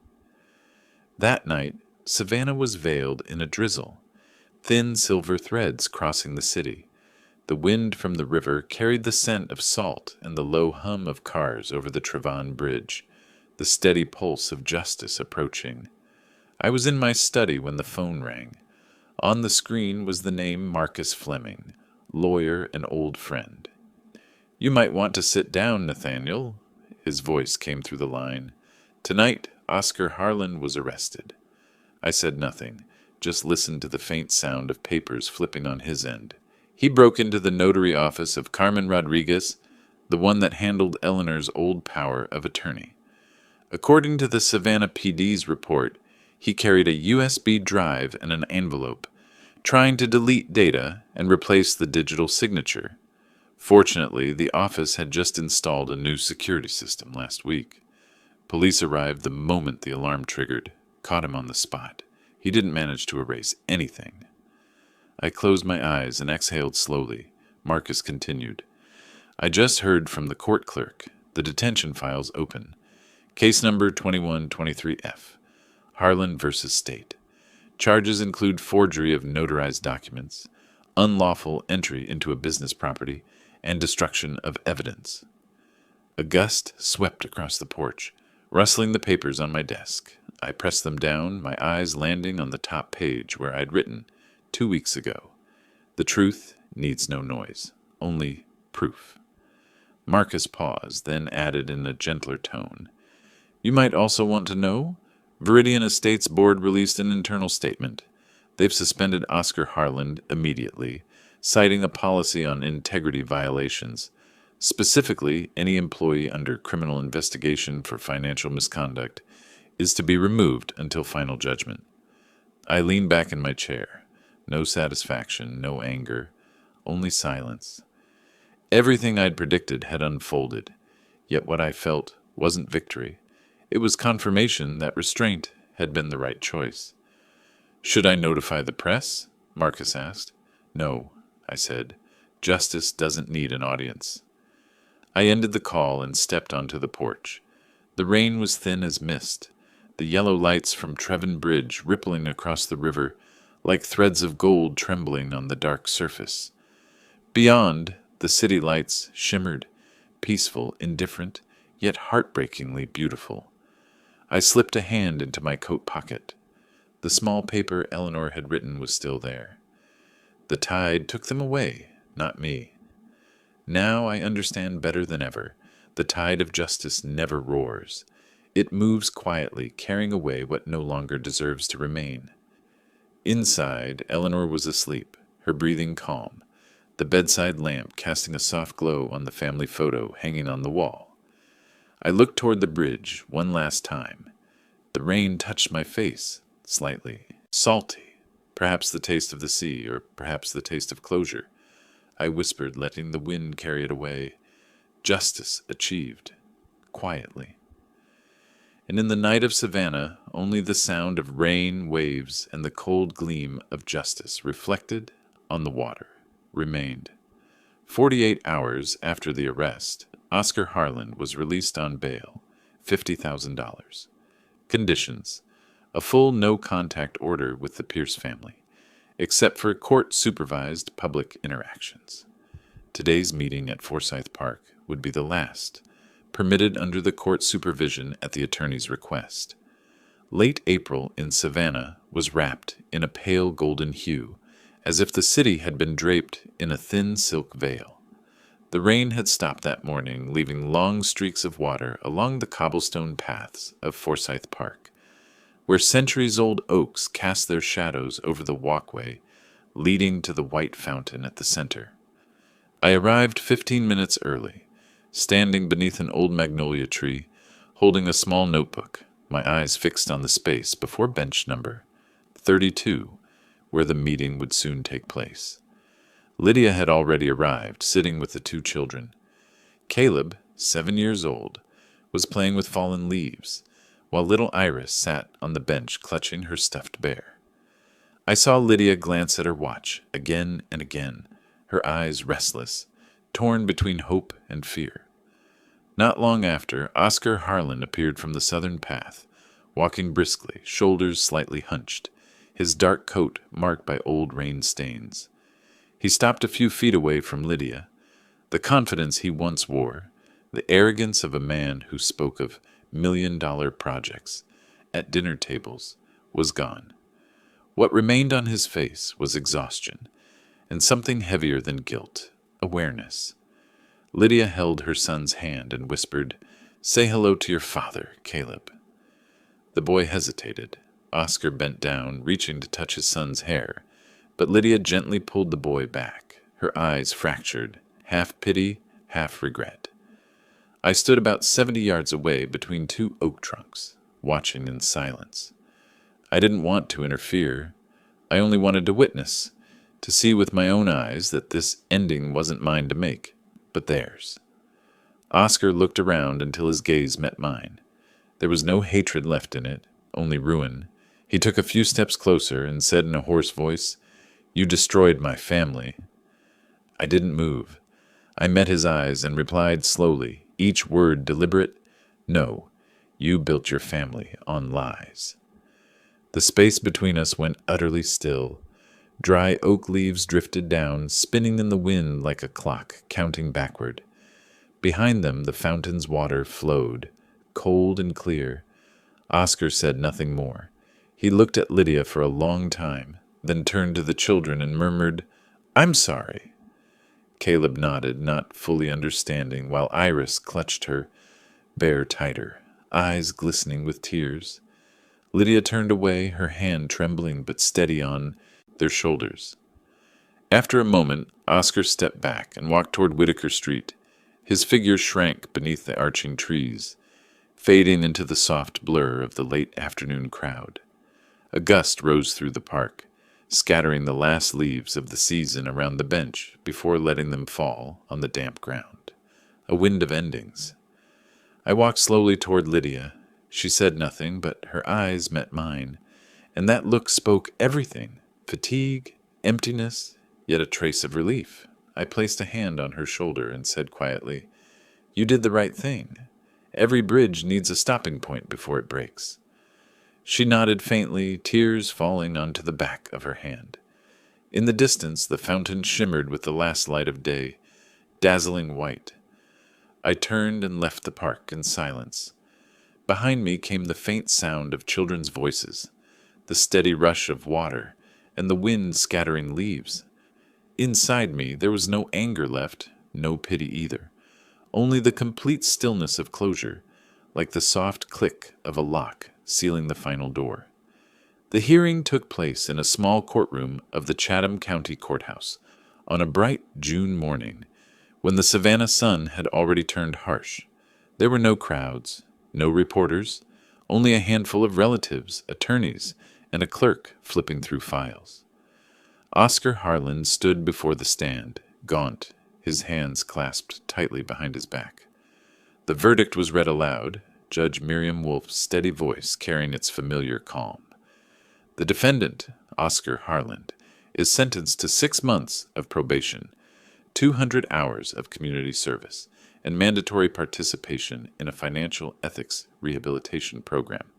That night, Savannah was veiled in a drizzle, thin silver threads crossing the city. The wind from the river carried the scent of salt and the low hum of cars over the Trevon Bridge, the steady pulse of justice approaching. I was in my study when the phone rang. On the screen was the name Marcus Fleming, lawyer and old friend. "You might want to sit down, Nathaniel," his voice came through the line. "Tonight, Oscar Harlan was arrested." I said nothing, just listened to the faint sound of papers flipping on his end. He broke into the notary office of Carmen Rodriguez, the one that handled Eleanor's old power of attorney. According to the Savannah PD's report, he carried a USB drive and an envelope, trying to delete data and replace the digital signature. Fortunately, the office had just installed a new security system last week. Police arrived the moment the alarm triggered, caught him on the spot. He didn't manage to erase anything. I closed my eyes and exhaled slowly. Marcus continued. I just heard from the court clerk. The detention file's open. Case number 2123F. Harlan versus State. Charges include forgery of notarized documents, unlawful entry into a business property, and destruction of evidence. A gust swept across the porch, rustling the papers on my desk. I pressed them down, my eyes landing on the top page where I'd written, 2 weeks ago, "The truth needs no noise, only proof." Marcus paused, then added in a gentler tone, "You might also want to know? Viridian Estates Board released an internal statement. They've suspended Oscar Harland immediately, citing a policy on integrity violations. Specifically, any employee under criminal investigation for financial misconduct is to be removed until final judgment." I leaned back in my chair. No satisfaction, no anger, only silence. Everything I'd predicted had unfolded, yet what I felt wasn't victory. It was confirmation that restraint had been the right choice. "Should I notify the press?" Marcus asked. "No," I said. "Justice doesn't need an audience." I ended the call and stepped onto the porch. The rain was thin as mist, the yellow lights from Trevin Bridge rippling across the river like threads of gold trembling on the dark surface. Beyond, the city lights shimmered, peaceful, indifferent, yet heartbreakingly beautiful. I slipped a hand into my coat pocket. The small paper Eleanor had written was still there. The tide took them away, not me. Now I understand better than ever. The tide of justice never roars. It moves quietly, carrying away what no longer deserves to remain. Inside, Eleanor was asleep, her breathing calm, the bedside lamp casting a soft glow on the family photo hanging on the wall. I looked toward the bridge one last time. The rain touched my face, slightly, salty, perhaps the taste of the sea, or perhaps the taste of closure. I whispered, letting the wind carry it away. Justice achieved, quietly. And in the night of Savannah, only the sound of rain, waves, and the cold gleam of justice reflected on the water remained. 48 hours after the arrest, Oscar Harland was released on bail, $50,000. Conditions: a full no-contact order with the Pierce family, except for court-supervised public interactions. Today's meeting at Forsyth Park would be the last, permitted under the court supervision at the attorney's request. Late April in Savannah was wrapped in a pale golden hue, as if the city had been draped in a thin silk veil. The rain had stopped that morning, leaving long streaks of water along the cobblestone paths of Forsyth Park, where centuries-old oaks cast their shadows over the walkway leading to the white fountain at the center. I arrived 15 minutes early, standing beneath an old magnolia tree, holding a small notebook, my eyes fixed on the space before bench number 32, where the meeting would soon take place. Lydia had already arrived, sitting with the 2 children. Caleb, 7 years old, was playing with fallen leaves, while little Iris sat on the bench clutching her stuffed bear. I saw Lydia glance at her watch again and again, her eyes restless, torn between hope and fear. Not long after, Oscar Harland appeared from the southern path, walking briskly, shoulders slightly hunched, his dark coat marked by old rain stains. He stopped a few feet away from Lydia. The confidence he once wore, the arrogance of a man who spoke of million-dollar projects at dinner tables, was gone. What remained on his face was exhaustion, and something heavier than guilt, awareness. Lydia held her son's hand and whispered, "Say hello to your father, Caleb." The boy hesitated. Oscar bent down, reaching to touch his son's hair, but Lydia gently pulled the boy back, her eyes fractured, half pity, half regret. I stood about 70 yards away between two oak trunks, watching in silence. I didn't want to interfere. I only wanted to witness, to see with my own eyes that this ending wasn't mine to make, but theirs. Oscar looked around until his gaze met mine. There was no hatred left in it, only ruin. He took a few steps closer and said in a hoarse voice, "You destroyed my family." I didn't move. I met his eyes and replied slowly, each word deliberate, "No, you built your family on lies." The space between us went utterly still. Dry oak leaves drifted down, spinning in the wind like a clock, counting backward. Behind them, the fountain's water flowed, cold and clear. Oscar said nothing more. He looked at Lydia for a long time, then turned to the children and murmured, "I'm sorry." Caleb nodded, not fully understanding, while Iris clutched her bear tighter, eyes glistening with tears. Lydia turned away, her hand trembling but steady on their shoulders. After a moment, Oscar stepped back and walked toward Whitaker Street. His figure shrank beneath the arching trees, fading into the soft blur of the late afternoon crowd. A gust rose through the park, scattering the last leaves of the season around the bench before letting them fall on the damp ground. A wind of endings. I walked slowly toward Lydia. She said nothing, but her eyes met mine, and that look spoke everything: fatigue, emptiness, yet a trace of relief. I placed a hand on her shoulder and said quietly, "You did the right thing. Every bridge needs a stopping point before it breaks." She nodded faintly, tears falling onto the back of her hand. In the distance, the fountain shimmered with the last light of day, dazzling white. I turned and left the park in silence. Behind me came the faint sound of children's voices, the steady rush of water, and the wind scattering leaves. Inside me, there was no anger left, no pity either, only the complete stillness of closure, like the soft click of a lock sealing the final door. The hearing took place in a small courtroom of the Chatham County Courthouse on a bright June morning, when the Savannah sun had already turned harsh. There were no crowds, no reporters, only a handful of relatives, attorneys, and a clerk flipping through files. Oscar Harlan stood before the stand, gaunt, his hands clasped tightly behind his back. The verdict was read aloud, Judge Miriam Wolfe's steady voice carrying its familiar calm. The defendant, Oscar Harlan, is sentenced to 6 months of probation, 200 hours of community service, and mandatory participation in a financial ethics rehabilitation program.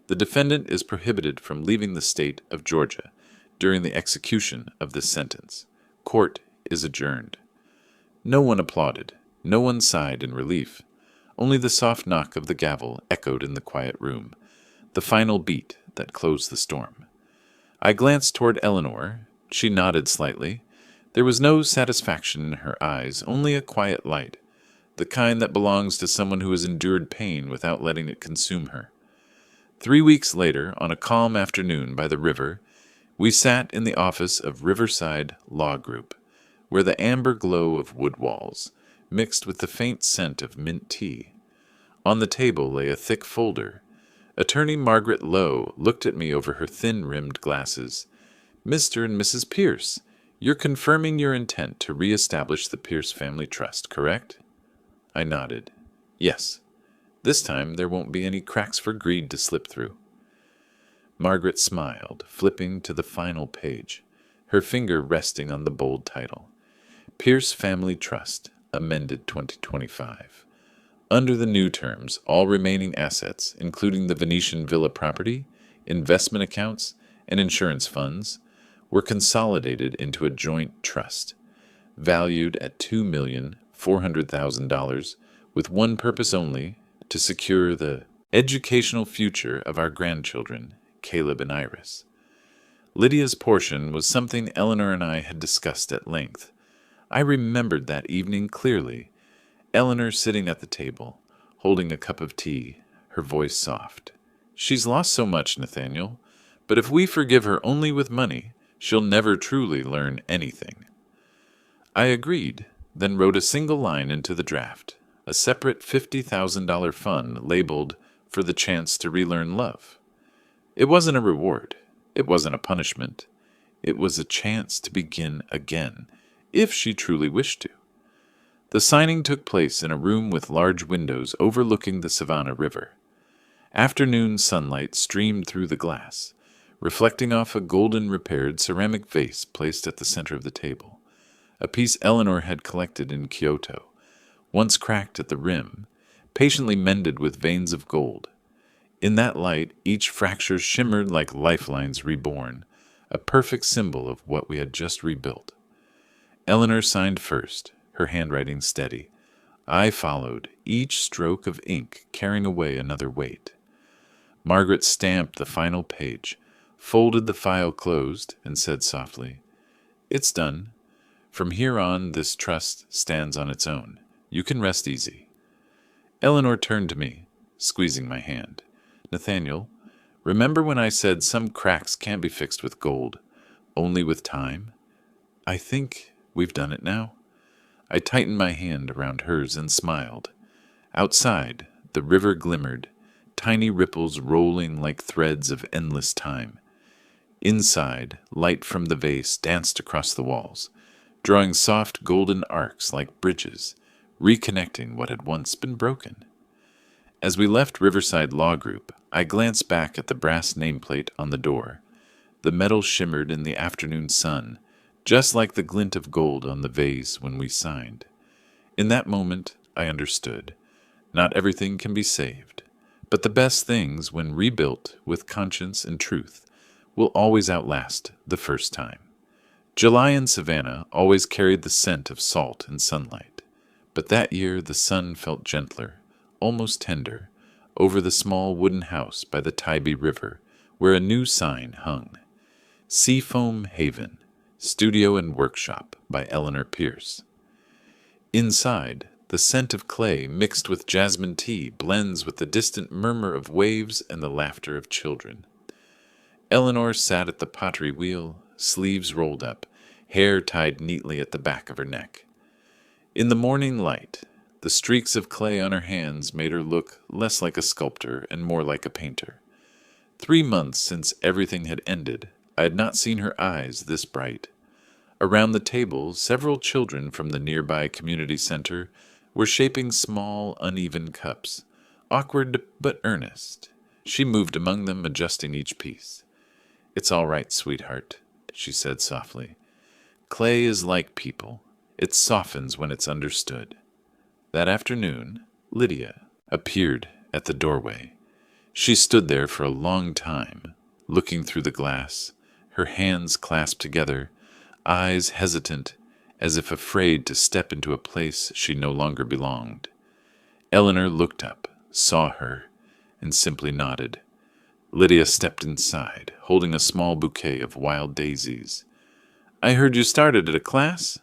The defendant is prohibited from leaving the state of Georgia during the execution of this sentence. Court is adjourned. No one applauded. No one sighed in relief. Only the soft knock of the gavel echoed in the quiet room, the final beat that closed the storm. I glanced toward Eleanor. She nodded slightly. There was no satisfaction in her eyes, only a quiet light, the kind that belongs to someone who has endured pain without letting it consume her. 3 weeks later, on a calm afternoon by the river, we sat in the office of Riverside Law Group, where the amber glow of wood walls mixed with the faint scent of mint tea. On the table lay a thick folder. Attorney Margaret Lowe looked at me over her thin-rimmed glasses. "Mr. and Mrs. Pierce, you're confirming your intent to re-establish the Pierce Family Trust, correct?" I nodded. "Yes. This time there won't be any cracks for greed to slip through." Margaret smiled, flipping to the final page, her finger resting on the bold title. Pierce Family Trust, amended 2025. Under the new terms, all remaining assets, including the Venetian villa property, investment accounts, and insurance funds, were consolidated into a joint trust, valued at $2,400,000, with one purpose only: to secure the educational future of our grandchildren, Caleb and Iris. Lydia's portion was something Eleanor and I had discussed at length. I remembered that evening clearly. Eleanor sitting at the table, holding a cup of tea, her voice soft. "She's lost so much, Nathaniel, but if we forgive her only with money, she'll never truly learn anything." I agreed, then wrote a single line into the draft, a separate $50,000 fund labeled for the chance to relearn love. It wasn't a reward. It wasn't a punishment. It was a chance to begin again, if she truly wished to. The signing took place in a room with large windows overlooking the Savannah River. Afternoon sunlight streamed through the glass, reflecting off a golden-repaired ceramic vase placed at the center of the table, a piece Eleanor had collected in Kyoto, once cracked at the rim, patiently mended with veins of gold. In that light, each fracture shimmered like lifelines reborn, a perfect symbol of what we had just rebuilt. Eleanor signed first, her handwriting steady. I followed, each stroke of ink carrying away another weight. Margaret stamped the final page, folded the file closed, and said softly, "It's done. From here on, this trust stands on its own. You can rest easy." Eleanor turned to me, squeezing my hand. "Nathaniel, remember when I said some cracks can't be fixed with gold, only with time? I think we've done it now." I tightened my hand around hers and smiled. Outside, the river glimmered, tiny ripples rolling like threads of endless time. Inside, light from the vase danced across the walls, drawing soft golden arcs like bridges, reconnecting what had once been broken. As we left Riverside Law Group, I glanced back at the brass nameplate on the door. The metal shimmered in the afternoon sun, just like the glint of gold on the vase when we signed. In that moment, I understood. Not everything can be saved, but the best things, when rebuilt with conscience and truth, will always outlast the first time. July in Savannah always carried the scent of salt and sunlight, but that year the sun felt gentler, almost tender, over the small wooden house by the Tybee River, where a new sign hung. Seafoam Haven, Studio and Workshop by Nathaniel Pierce. Inside, the scent of clay mixed with jasmine tea blends with the distant murmur of waves and the laughter of children. Eleanor sat at the pottery wheel, sleeves rolled up, hair tied neatly at the back of her neck. In the morning light, the streaks of clay on her hands made her look less like a sculptor and more like a painter. 3 months since everything had ended, I had not seen her eyes this bright. Around the table, several children from the nearby community center were shaping small, uneven cups, awkward but earnest. She moved among them, adjusting each piece. "It's all right, sweetheart," she said softly. "Clay is like people. It softens when it's understood." That afternoon, Lydia appeared at the doorway. She stood there for a long time, looking through the glass, her hands clasped together, eyes hesitant, as if afraid to step into a place she no longer belonged. Eleanor looked up, saw her, and simply nodded. Lydia stepped inside, holding a small bouquet of wild daisies. "I heard you started at a class.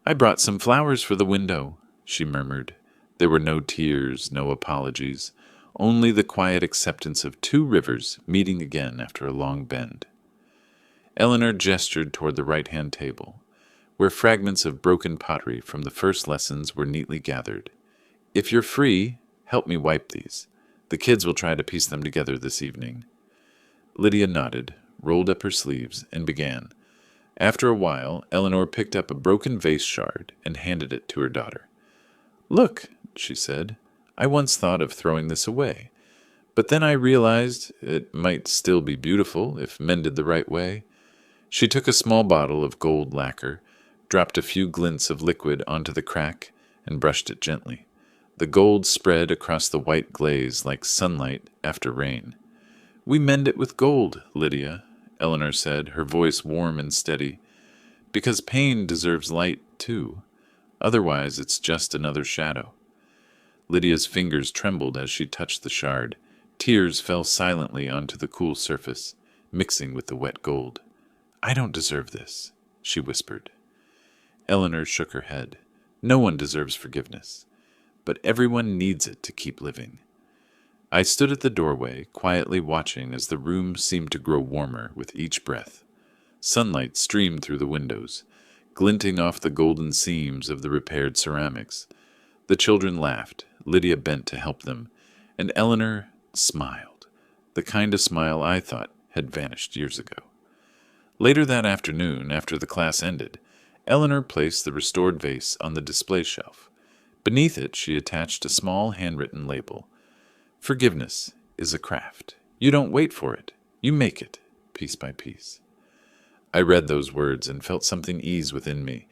I brought some flowers for the window," she murmured. There were no tears, no apologies, only the quiet acceptance of two rivers meeting again after a long bend. Eleanor gestured toward the right-hand table, where fragments of broken pottery from the first lessons were neatly gathered. "If you're free, help me wipe these. The kids will try to piece them together this evening." Lydia nodded, rolled up her sleeves, and began. After a while, Eleanor picked up a broken vase shard and handed it to her daughter. "Look," she said, "I once thought of throwing this away, but then I realized it might still be beautiful if mended the right way." She took a small bottle of gold lacquer, dropped a few glints of liquid onto the crack, and brushed it gently. The gold spread across the white glaze like sunlight after rain. "We mend it with gold, Lydia," Eleanor said, her voice warm and steady, "because pain deserves light, too. Otherwise, it's just another shadow." Lydia's fingers trembled as she touched the shard. Tears fell silently onto the cool surface, mixing with the wet gold. "I don't deserve this," she whispered. Eleanor shook her head. "No one deserves forgiveness, but everyone needs it to keep living." I stood at the doorway, quietly watching as the room seemed to grow warmer with each breath. Sunlight streamed through the windows, glinting off the golden seams of the repaired ceramics. The children laughed, Lydia bent to help them, and Eleanor smiled, the kind of smile I thought had vanished years ago. Later that afternoon, after the class ended, Eleanor placed the restored vase on the display shelf. Beneath it, she attached a small handwritten label. Forgiveness is a craft. You don't wait for it. You make it, piece by piece. I read those words and felt something ease within me,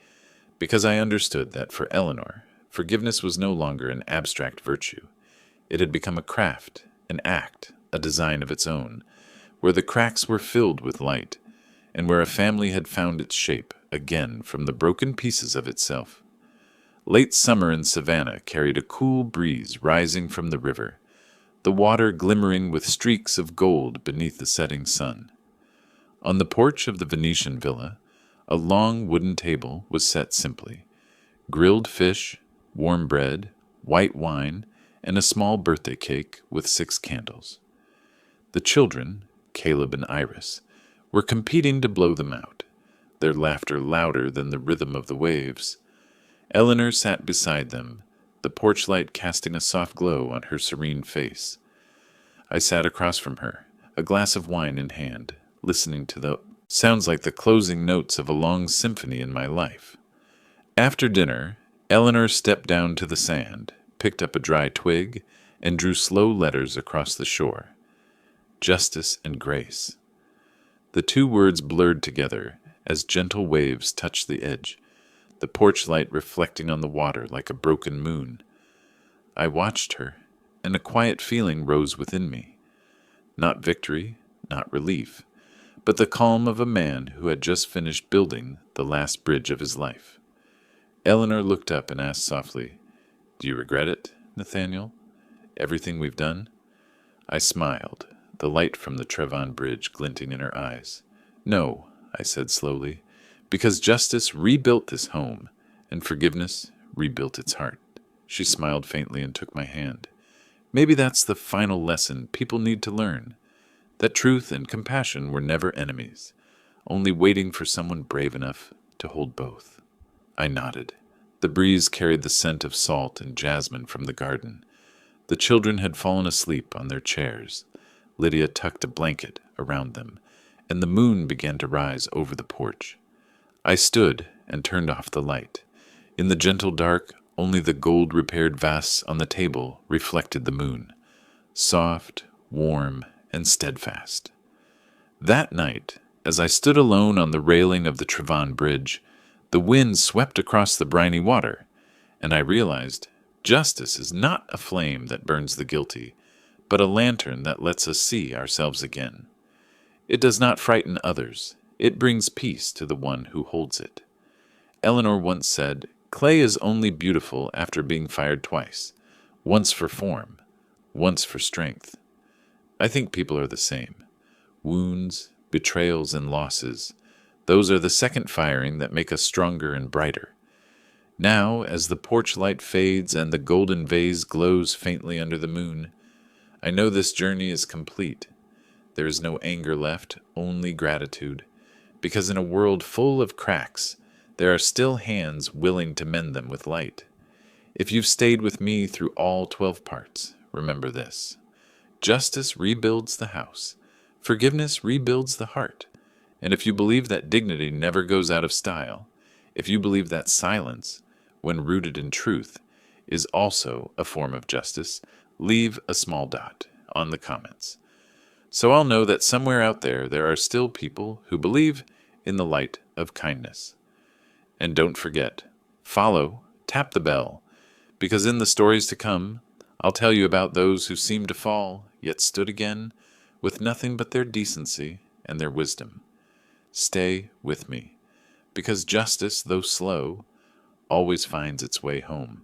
because I understood that for Eleanor, forgiveness was no longer an abstract virtue. It had become a craft, an act, a design of its own, where the cracks were filled with light, and where a family had found its shape again from the broken pieces of itself. Late summer in Savannah carried a cool breeze rising from the river, the water glimmering with streaks of gold beneath the setting sun. On the porch of the Venetian villa, a long wooden table was set simply. Grilled fish, warm bread, white wine, and a small birthday cake with 6 candles. The children, Caleb and Iris, were competing to blow them out, their laughter louder than the rhythm of the waves. Eleanor sat beside them, the porch light casting a soft glow on her serene face. I sat across from her, a glass of wine in hand, listening to the sounds like the closing notes of a long symphony in my life. After dinner, Eleanor stepped down to the sand, picked up a dry twig, and drew slow letters across the shore. Justice and grace. The 2 words blurred together as gentle waves touched the edge, the porch light reflecting on the water like a broken moon. I watched her, and a quiet feeling rose within me. Not victory, not relief, but the calm of a man who had just finished building the last bridge of his life. Eleanor looked up and asked softly, "Do you regret it, Nathaniel? Everything we've done?" I smiled, the light from the Trevon Bridge glinting in her eyes. "No," I said slowly, "because justice rebuilt this home, and forgiveness rebuilt its heart." She smiled faintly and took my hand. Maybe that's the final lesson people need to learn, that truth and compassion were never enemies, only waiting for someone brave enough to hold both. I nodded. The breeze carried the scent of salt and jasmine from the garden. The children had fallen asleep on their chairs. Lydia tucked a blanket around them, and the moon began to rise over the porch. I stood and turned off the light. In the gentle dark, only the gold-repaired vase on the table reflected the moon, soft, warm, and steadfast. That night, as I stood alone on the railing of the Trevon Bridge, the wind swept across the briny water, and I realized justice is not a flame that burns the guilty, but a lantern that lets us see ourselves again. It does not frighten others. It brings peace to the one who holds it. Eleanor once said, "Clay is only beautiful after being fired twice, once for form, once for strength." I think people are the same. Wounds, betrayals, and losses, those are the second firing that make us stronger and brighter. Now, as the porch light fades and the golden vase glows faintly under the moon, I know this journey is complete. There is no anger left, only gratitude, because in a world full of cracks, there are still hands willing to mend them with light. If you've stayed with me through all 12 parts, remember this. Justice rebuilds the house. Forgiveness rebuilds the heart. And if you believe that dignity never goes out of style, if you believe that silence, when rooted in truth, is also a form of justice, leave a small dot on the comments. So I'll know that somewhere out there are still people who believe in the light of kindness. And don't forget, follow, tap the bell, because in the stories to come, I'll tell you about those who seemed to fall, yet stood again, with nothing but their decency and their wisdom. Stay with me, because justice, though slow, always finds its way home.